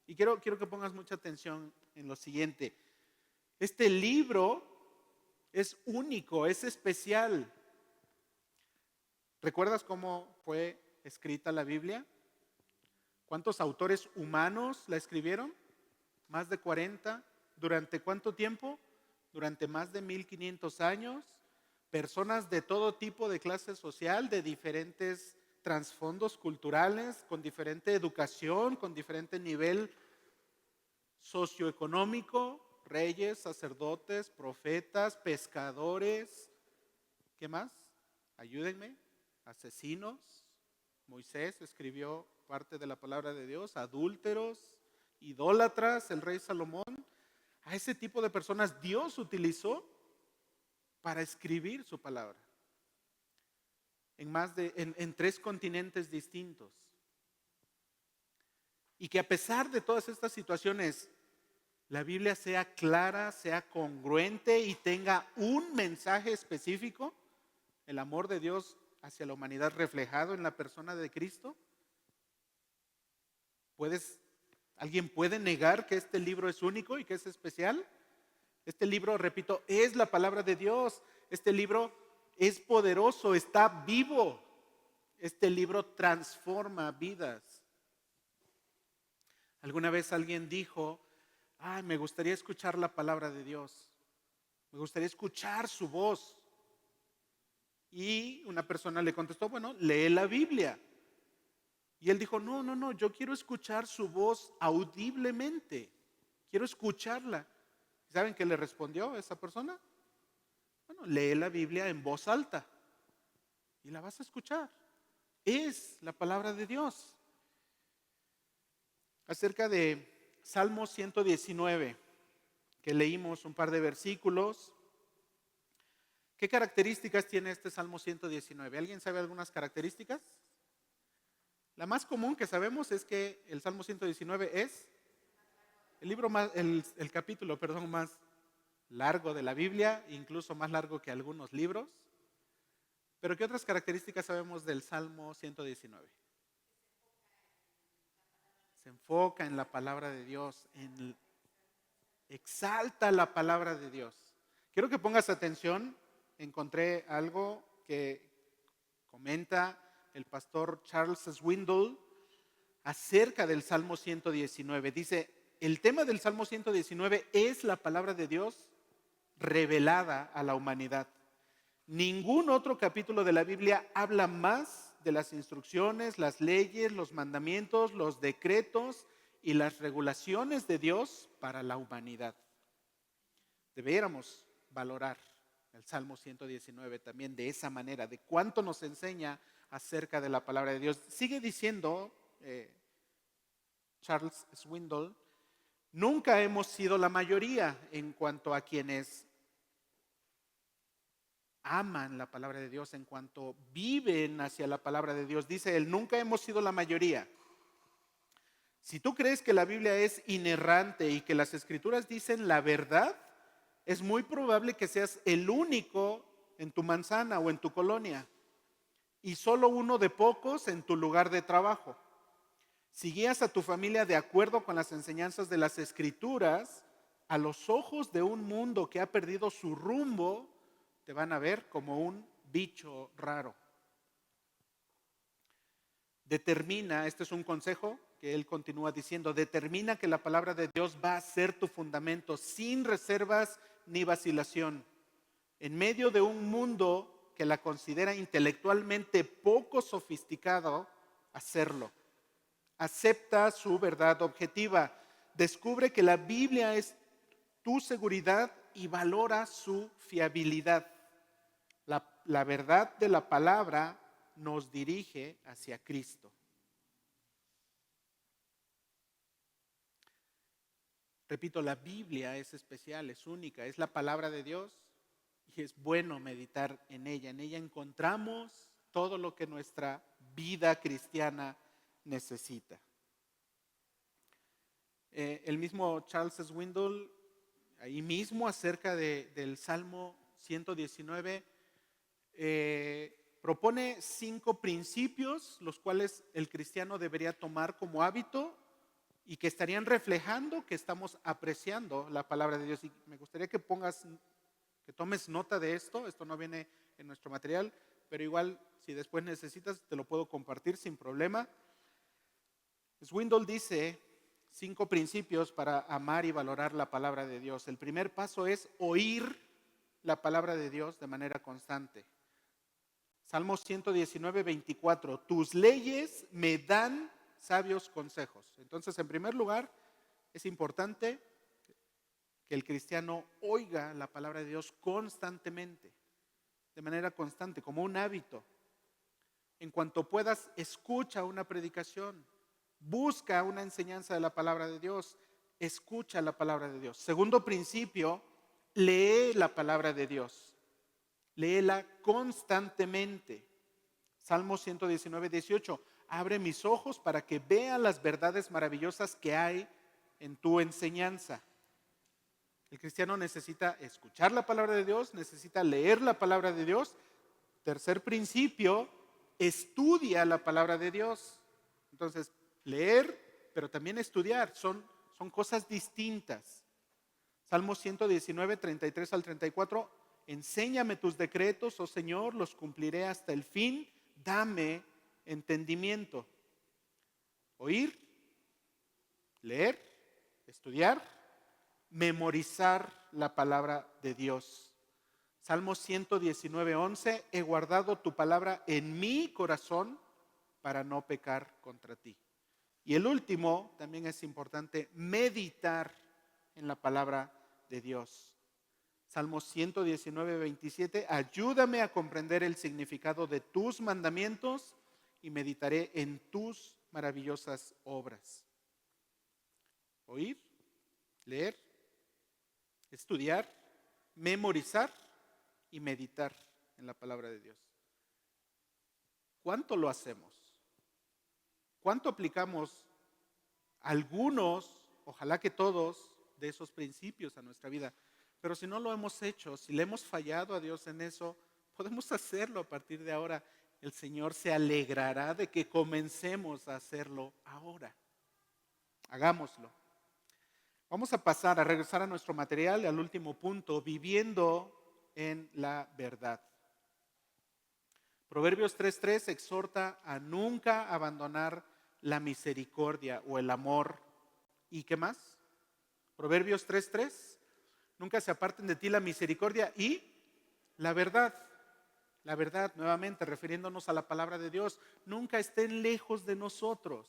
Y quiero que pongas mucha atención en lo siguiente. Este libro es único, es especial. ¿Recuerdas cómo fue escrita la Biblia? ¿Cuántos autores humanos la escribieron? Más de 40. ¿Durante cuánto tiempo? Durante más de 1500 años. Personas de todo tipo de clase social, de diferentes trasfondos culturales, con diferente educación, con diferente nivel socioeconómico, reyes, sacerdotes, profetas, pescadores, ¿qué más? Ayúdenme, asesinos. Moisés escribió parte de la palabra de Dios, adúlteros, idólatras, el rey Salomón. A ese tipo de personas Dios utilizó para escribir su palabra en 3 continentes distintos. Y que a pesar de todas estas situaciones, la Biblia sea clara, sea congruente y tenga un mensaje específico, el amor de Dios hacia la humanidad reflejado en la persona de Cristo. ¿Alguien puede negar que este libro es único y que es especial? Este libro, repito, es la palabra de Dios. Este libro es poderoso, está vivo. Este libro transforma vidas. Alguna vez alguien dijo, me gustaría escuchar la palabra de Dios. Me gustaría escuchar su voz. Y una persona le contestó, bueno, lee la Biblia. Y él dijo, no, yo quiero escuchar su voz audiblemente. Quiero escucharla. ¿Saben qué le respondió esa persona? Bueno, lee la Biblia en voz alta y la vas a escuchar. Es la palabra de Dios. Acerca de Salmo 119, que leímos un par de versículos. ¿Qué características tiene este Salmo 119? ¿Alguien sabe algunas características? La más común que sabemos es que el Salmo 119 es el capítulo más largo de la Biblia, incluso más largo que algunos libros. Pero ¿qué otras características sabemos del Salmo 119? Se enfoca en la palabra de Dios, exalta la palabra de Dios. Quiero que pongas atención. Encontré algo que comenta el pastor Charles Swindoll acerca del Salmo 119. Dice, el tema del Salmo 119 es la palabra de Dios revelada a la humanidad. Ningún otro capítulo de la Biblia habla más de las instrucciones, las leyes, los mandamientos, los decretos y las regulaciones de Dios para la humanidad. Deberíamos valorar el Salmo 119 también de esa manera, de cuánto nos enseña acerca de la palabra de Dios. Sigue diciendo Charles Swindoll, nunca hemos sido la mayoría en cuanto a quienes aman la palabra de Dios, en cuanto viven hacia la palabra de Dios. Dice él, nunca hemos sido la mayoría. Si tú crees que la Biblia es inerrante y que las escrituras dicen la verdad, es muy probable que seas el único en tu manzana o en tu colonia y solo uno de pocos en tu lugar de trabajo. Si guías a tu familia de acuerdo con las enseñanzas de las escrituras, a los ojos de un mundo que ha perdido su rumbo, te van a ver como un bicho raro. Determina, este es un consejo que él continúa diciendo, determina que la palabra de Dios va a ser tu fundamento sin reservas ni vacilación. en medio de un mundo que la considera intelectualmente poco sofisticado, hacerlo. Acepta su verdad objetiva. Descubre que la Biblia es tu seguridad y valora su fiabilidad. La verdad de la palabra nos dirige hacia Cristo. Repito, la Biblia es especial, es única, es la palabra de Dios y es bueno meditar en ella. En ella encontramos todo lo que nuestra vida cristiana necesita. El mismo Charles Swindoll, ahí mismo acerca del Salmo 119, propone 5 principios, los cuales el cristiano debería tomar como hábito y que estarían reflejando que estamos apreciando la palabra de Dios. Y me gustaría que tomes nota de esto. Esto no viene en nuestro material, pero igual si después necesitas te lo puedo compartir sin problema. Swindoll dice 5 principios para amar y valorar la palabra de Dios. El primer paso es oír la palabra de Dios de manera constante. Salmo 119, 24. Tus leyes me dan sabios consejos. Entonces, en primer lugar, es importante que el cristiano oiga la palabra de Dios constantemente, de manera constante, como un hábito. En cuanto puedas, escucha una predicación, busca una enseñanza de la palabra de Dios, escucha la palabra de Dios. Segundo principio, lee la palabra de Dios. Léela constantemente. Salmo 119, 18. Abre mis ojos para que vea las verdades maravillosas que hay en tu enseñanza. El cristiano necesita escuchar la palabra de Dios, necesita leer la palabra de Dios. Tercer principio, estudia la palabra de Dios. Entonces, leer, pero también estudiar, son cosas distintas. Salmo 119, 33 al 34. Enséñame tus decretos, oh Señor, los cumpliré hasta el fin. Dame entendimiento. Oír, leer, estudiar, memorizar la palabra de Dios. Salmo 119, 11. He guardado tu palabra en mi corazón para no pecar contra ti. Y el último, también es importante, meditar en la palabra de Dios. Salmo 119, 27, ayúdame a comprender el significado de tus mandamientos y meditaré en tus maravillosas obras. Oír, leer, estudiar, memorizar y meditar en la palabra de Dios. ¿Cuánto lo hacemos? ¿Cuánto aplicamos algunos, ojalá que todos, de esos principios a nuestra vida? Pero si no lo hemos hecho, si le hemos fallado a Dios en eso, podemos hacerlo a partir de ahora. El Señor se alegrará de que comencemos a hacerlo ahora. Hagámoslo. Vamos a regresar a nuestro material y al último punto, viviendo en la verdad. Proverbios 3:3 exhorta a nunca abandonar la misericordia o el amor. ¿Y qué más? Proverbios 3:3. Nunca se aparten de ti la misericordia y la verdad. La verdad, nuevamente, refiriéndonos a la palabra de Dios. Nunca estén lejos de nosotros.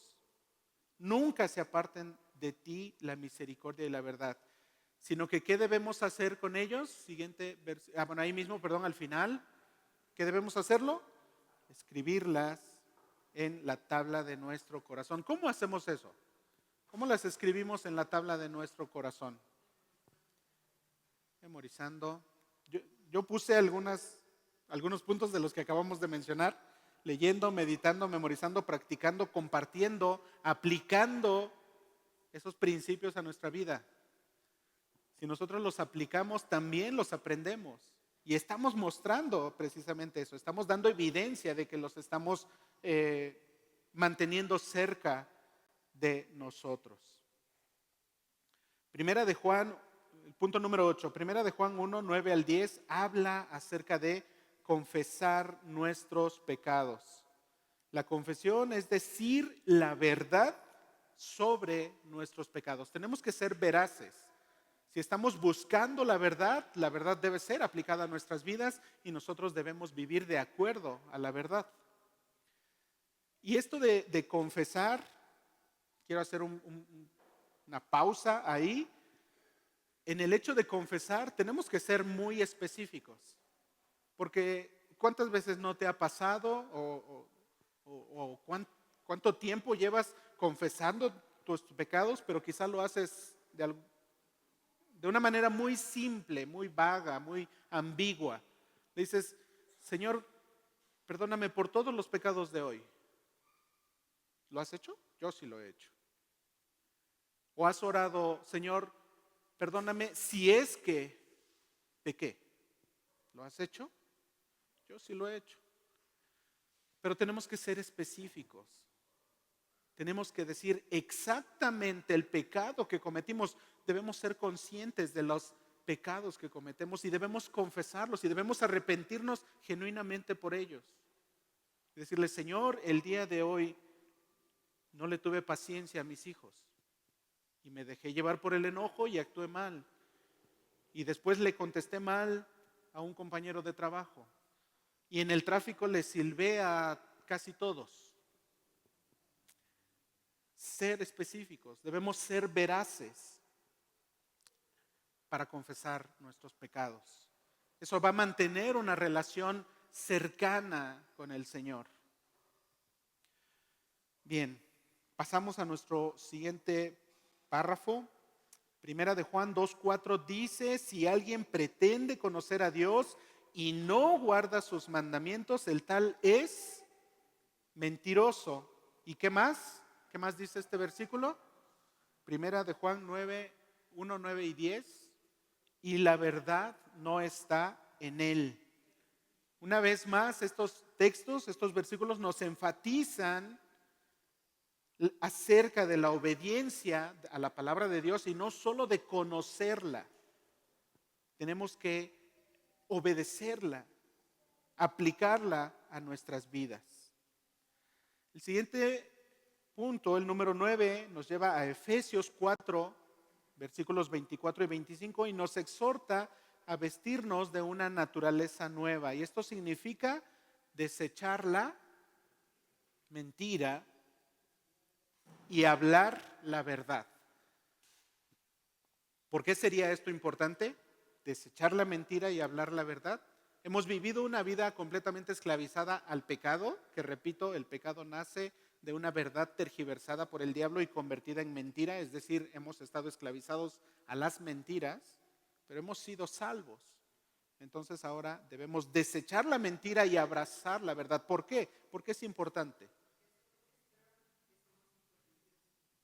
Nunca se aparten de ti la misericordia y la verdad. Sino que, ¿qué debemos hacer con ellos? Siguiente, ahí mismo, al final. ¿Qué debemos hacerlo? Escribirlas en la tabla de nuestro corazón. ¿Cómo hacemos eso? ¿Cómo las escribimos en la tabla de nuestro corazón? Memorizando. Yo puse algunos puntos de los que acabamos de mencionar, leyendo, meditando, memorizando, practicando, compartiendo, aplicando esos principios a nuestra vida. Si nosotros los aplicamos, también los aprendemos. Y estamos mostrando precisamente eso, estamos dando evidencia de que los estamos manteniendo cerca de nosotros. Primera de Juan, el punto número 8, Primera de Juan 1, 9 al 10, habla acerca de confesar nuestros pecados. La confesión es decir la verdad sobre nuestros pecados. Tenemos que ser veraces. Si estamos buscando la verdad debe ser aplicada a nuestras vidas y nosotros debemos vivir de acuerdo a la verdad. Y esto de confesar, quiero hacer una pausa ahí. En el hecho de confesar tenemos que ser muy específicos, porque ¿cuántas veces no te ha pasado o cuánto tiempo llevas confesando tus pecados, pero quizá lo haces de una manera muy simple, muy vaga, muy ambigua? Le dices, Señor, perdóname por todos los pecados de hoy. ¿Lo has hecho? Yo sí lo he hecho. ¿O has orado, Señor, perdóname si es que pequé? ¿Lo has hecho? Yo sí lo he hecho. Pero tenemos que ser específicos. Tenemos que decir exactamente el pecado que cometimos. Debemos ser conscientes de los pecados que cometemos y debemos confesarlos y debemos arrepentirnos genuinamente por ellos. Y decirle, Señor, el día de hoy no le tuve paciencia a mis hijos y me dejé llevar por el enojo y actué mal. Y después le contesté mal a un compañero de trabajo. Y en el tráfico le silbé a casi todos. Ser específicos, debemos ser veraces para confesar nuestros pecados. Eso va a mantener una relación cercana con el Señor. Bien, pasamos a nuestro siguiente párrafo. Primera de Juan 2:4 dice, si alguien pretende conocer a Dios y no guarda sus mandamientos, el tal es mentiroso. ¿Y qué más? ¿Qué más dice este versículo? Primera de Juan 9:1, 9 y 10. Y la verdad no está en él. Una vez más, estos textos, estos versículos nos enfatizan acerca de la obediencia a la palabra de Dios y no solo de conocerla. Tenemos que obedecerla, aplicarla a nuestras vidas. El siguiente punto, el número 9, nos lleva a Efesios 4, versículos 24 y 25 y nos exhorta a vestirnos de una naturaleza nueva. Y esto significa desechar la mentira y hablar la verdad. ¿Por qué sería esto importante? Desechar la mentira y hablar la verdad. Hemos vivido una vida completamente esclavizada al pecado, que repito, el pecado nace de una verdad tergiversada por el diablo y convertida en mentira, es decir, hemos estado esclavizados a las mentiras, pero hemos sido salvos. Entonces ahora debemos desechar la mentira y abrazar la verdad. ¿Por qué? Porque es importante.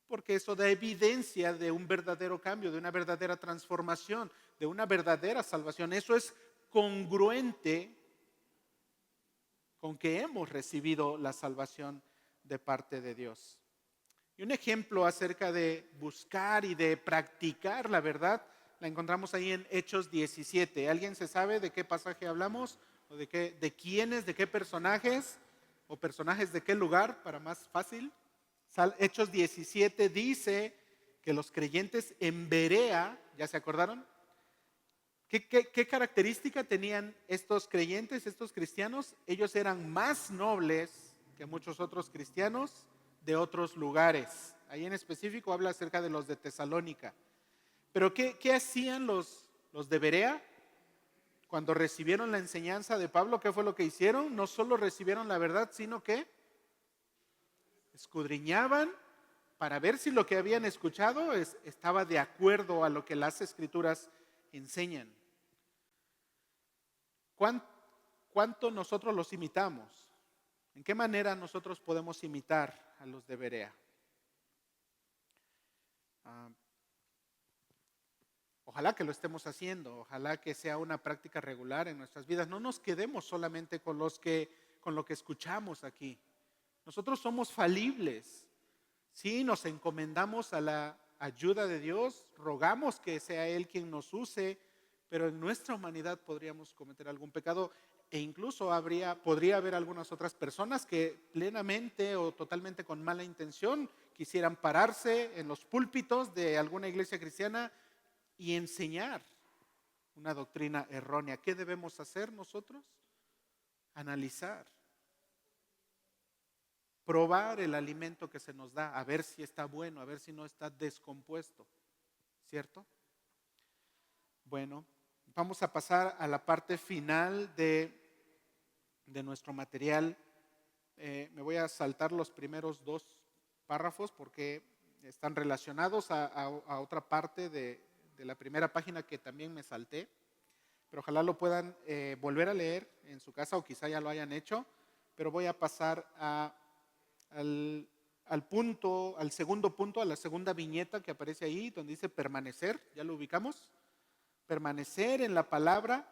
Porque eso da evidencia de un verdadero cambio, de una verdadera transformación, de una verdadera salvación. Eso es congruente con que hemos recibido la salvación de parte de Dios. Y un ejemplo acerca de buscar y de practicar la verdad la encontramos ahí en Hechos 17. ¿Alguien se sabe de qué pasaje hablamos? ¿O de quiénes, de qué personajes? ¿O personajes de qué lugar? Para más fácil. Hechos 17 dice que los creyentes en Berea, ¿ya se acordaron? ¿Qué característica tenían estos creyentes, estos cristianos? Ellos eran más nobles que muchos otros cristianos de otros lugares. Ahí en específico habla acerca de los de Tesalónica. Pero ¿qué hacían los de Berea? Cuando recibieron la enseñanza de Pablo, ¿qué fue lo que hicieron? No solo recibieron la verdad, sino que escudriñaban para ver si lo que habían escuchado estaba de acuerdo a lo que las Escrituras enseñan. ¿Cuánto nosotros los imitamos? ¿En qué manera nosotros podemos imitar a los de Berea? Ojalá que lo estemos haciendo, ojalá que sea una práctica regular en nuestras vidas. No nos quedemos solamente con lo que escuchamos aquí. Nosotros somos falibles. Sí, nos encomendamos a la ayuda de Dios, rogamos que sea Él quien nos use, pero en nuestra humanidad podríamos cometer algún pecado e incluso podría haber algunas otras personas que plenamente o totalmente con mala intención quisieran pararse en los púlpitos de alguna iglesia cristiana y enseñar una doctrina errónea. ¿Qué debemos hacer nosotros? Analizar, probar el alimento que se nos da, a ver si está bueno, a ver si no está descompuesto, ¿cierto? Bueno, vamos a pasar a la parte final de nuestro material. Me voy a saltar los primeros 2 párrafos porque están relacionados a otra parte de la primera página que también me salté, pero ojalá lo puedan volver a leer en su casa o quizá ya lo hayan hecho, pero voy a pasar al segundo punto, a la segunda viñeta que aparece ahí, donde dice permanecer. ¿Ya lo ubicamos? Permanecer en la palabra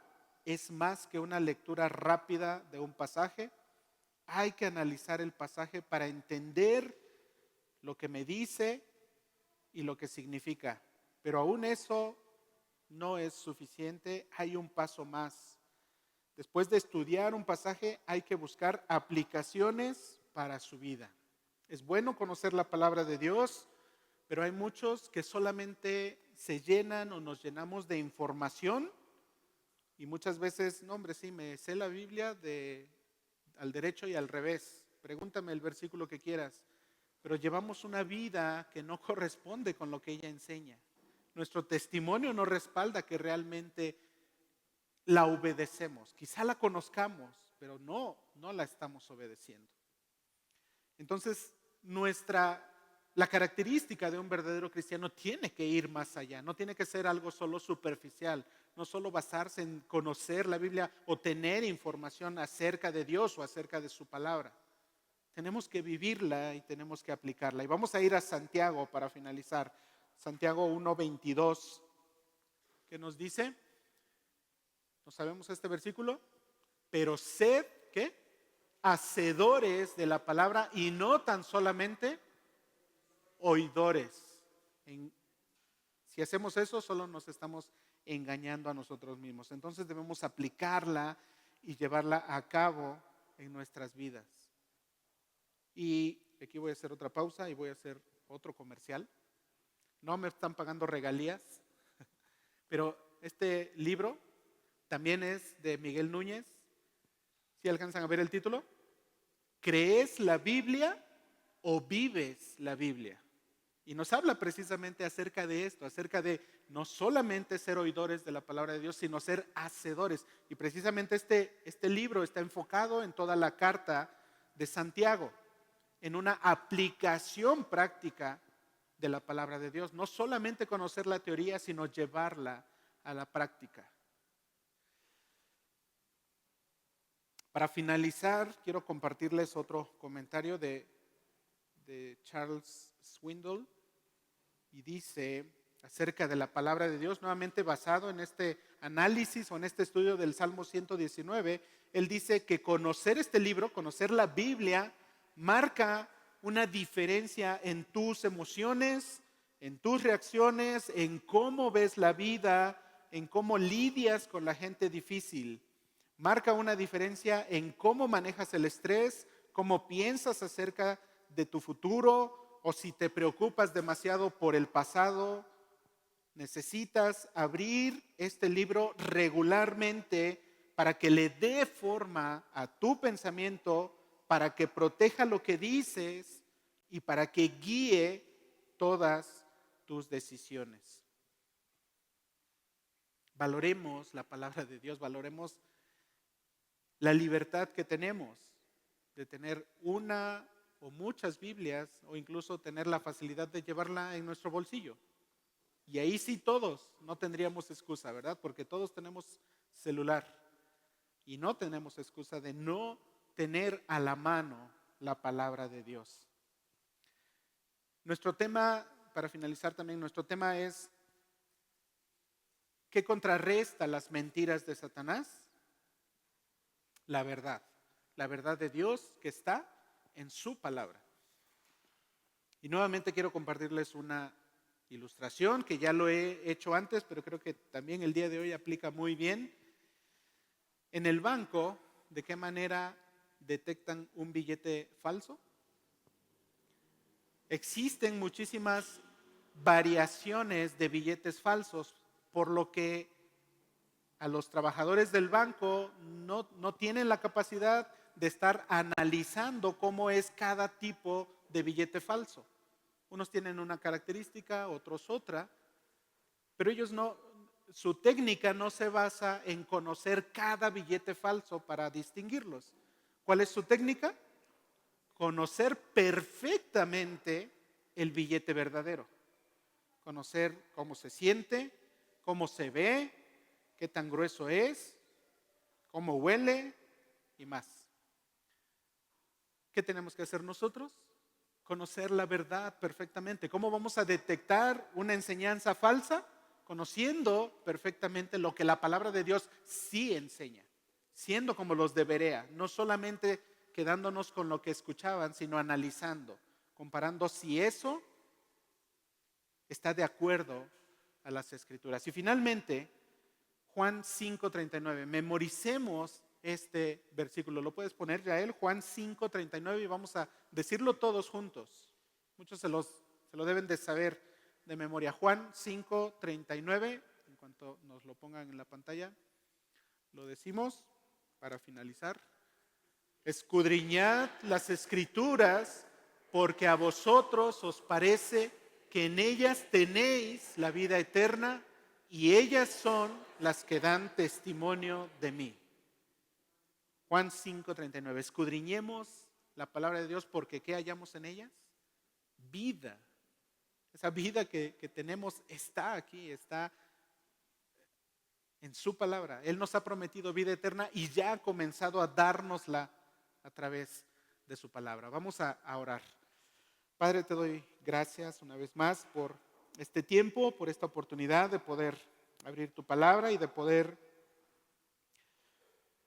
es más que una lectura rápida de un pasaje. Hay que analizar el pasaje para entender lo que me dice y lo que significa. Pero aún eso no es suficiente, hay un paso más. Después de estudiar un pasaje, hay que buscar aplicaciones para su vida. Es bueno conocer la palabra de Dios, pero hay muchos que solamente se llenan o nos llenamos de información y muchas veces, no hombre, sí, me sé la Biblia al derecho y al revés. Pregúntame el versículo que quieras, pero llevamos una vida que no corresponde con lo que ella enseña. Nuestro testimonio no respalda que realmente la obedecemos. Quizá la conozcamos, pero no la estamos obedeciendo. Entonces, la característica de un verdadero cristiano tiene que ir más allá, no tiene que ser algo solo superficial, no solo basarse en conocer la Biblia o tener información acerca de Dios o acerca de su palabra. Tenemos que vivirla y tenemos que aplicarla. Y vamos a ir a Santiago para finalizar. Santiago 1:22, ¿qué nos dice? ¿No sabemos este versículo? Pero sed, ¿qué? Hacedores de la palabra y no tan solamente oidores. Si hacemos eso, solo nos estamos engañando a nosotros mismos. Entonces debemos aplicarla y llevarla a cabo en nuestras vidas. Y aquí voy a hacer otra pausa y voy a hacer otro comercial. No me están pagando regalías, pero este libro también es de Miguel Núñez. ¿Sí alcanzan a ver el título? ¿Crees la Biblia o vives la Biblia? Y nos habla precisamente acerca de esto, acerca de no solamente ser oidores de la palabra de Dios, sino ser hacedores. Y precisamente este libro está enfocado en toda la carta de Santiago, en una aplicación práctica de la palabra de Dios. No solamente conocer la teoría, sino llevarla a la práctica. Para finalizar, quiero compartirles otro comentario de Charles Swindoll, y dice acerca de la palabra de Dios, nuevamente basado en este análisis o en este estudio del Salmo 119, él dice que conocer este libro, conocer la Biblia, marca una diferencia en tus emociones, en tus reacciones, en cómo ves la vida, en cómo lidias con la gente difícil. Marca una diferencia en cómo manejas el estrés, cómo piensas acerca de tu futuro o si te preocupas demasiado por el pasado. Necesitas abrir este libro regularmente para que le dé forma a tu pensamiento, para que proteja lo que dices y para que guíe todas tus decisiones. Valoremos la palabra de Dios, valoremos la libertad que tenemos de tener una o muchas Biblias o incluso tener la facilidad de llevarla en nuestro bolsillo. Y ahí sí todos no tendríamos excusa, ¿verdad? Porque todos tenemos celular y no tenemos excusa de no tener a la mano la palabra de Dios. Nuestro tema, para finalizar también, nuestro tema es ¿qué contrarresta las mentiras de Satanás? La verdad de Dios que está en su palabra. Y nuevamente quiero compartirles una ilustración que ya lo he hecho antes, pero creo que también el día de hoy aplica muy bien. En el banco, ¿de qué manera detectan un billete falso? Existen muchísimas variaciones de billetes falsos. por lo que a los trabajadores del banco no tienen la capacidad de estar analizando cómo es cada tipo de billete falso. Unos tienen una característica, otros otra, pero ellos no, su técnica no se basa en conocer cada billete falso para distinguirlos. ¿Cuál es su técnica? Conocer perfectamente el billete verdadero. Conocer cómo se siente, cómo se ve, qué tan grueso es, cómo huele y más. ¿Qué tenemos que hacer nosotros? Conocer la verdad perfectamente. ¿Cómo vamos a detectar una enseñanza falsa? Conociendo perfectamente lo que la palabra de Dios sí enseña, siendo como los de Berea, no solamente quedándonos con lo que escuchaban, sino analizando, comparando si eso está de acuerdo a las Escrituras. Y finalmente, Juan 5:39, memoricemos este versículo. ¿Lo puedes poner, Yael? Juan 5:39, y vamos a decirlo todos juntos. Muchos se lo deben de saber de memoria. Juan 5:39, en cuanto nos lo pongan en la pantalla, lo decimos para finalizar. Escudriñad las Escrituras, porque a vosotros os parece que en ellas tenéis la vida eterna, y ellas son las que dan testimonio de mí. Juan 5:39, escudriñemos la palabra de Dios, porque ¿qué hallamos en ellas? Vida. Esa vida que tenemos está aquí, está en su palabra. Él nos ha prometido vida eterna y ya ha comenzado a dárnosla a través de su palabra. Vamos a orar. Padre, te doy gracias una vez más por este tiempo, por esta oportunidad de poder abrir tu palabra y de poder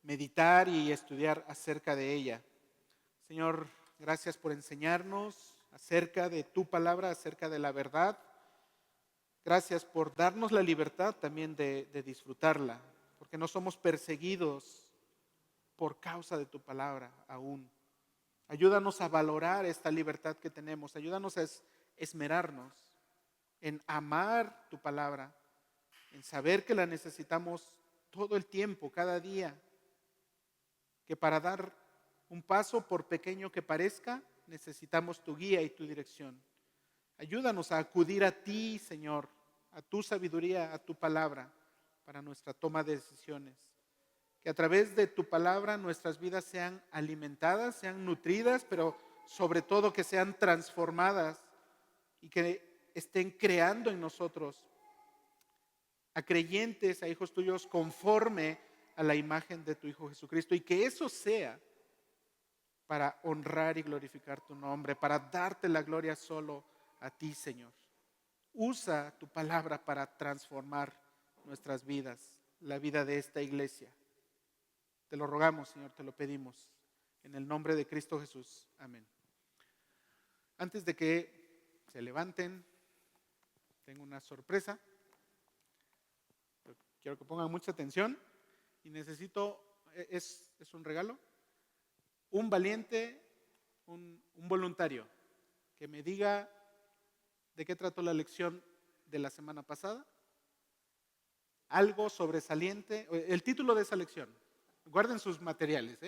meditar y estudiar acerca de ella. Señor, gracias por enseñarnos acerca de tu palabra, acerca de la verdad. Gracias por darnos la libertad también de disfrutarla, porque no somos perseguidos por causa de tu palabra aún. Ayúdanos a valorar esta libertad que tenemos. Ayúdanos a esmerarnos en amar tu palabra, en saber que la necesitamos todo el tiempo, cada día. Que para dar un paso, por pequeño que parezca, necesitamos tu guía y tu dirección. Ayúdanos a acudir a ti, Señor, a tu sabiduría, a tu palabra, para nuestra toma de decisiones. Que a través de tu palabra nuestras vidas sean alimentadas, sean nutridas, pero sobre todo que sean transformadas y que estén creando en nosotros a creyentes, a hijos tuyos, conforme a la imagen de tu Hijo Jesucristo, y que eso sea para honrar y glorificar tu nombre, para darte la gloria solo a ti, Señor. Usa tu palabra para transformar nuestras vidas, la vida de esta iglesia. Te lo rogamos, Señor, te lo pedimos. En el nombre de Cristo Jesús. Amén. Antes de que se levanten, tengo una sorpresa. Quiero que pongan mucha atención y necesito, es un regalo, un valiente, un voluntario que me diga de qué trató la lección de la semana pasada. Algo sobresaliente, el título de esa lección. Guarden sus materiales,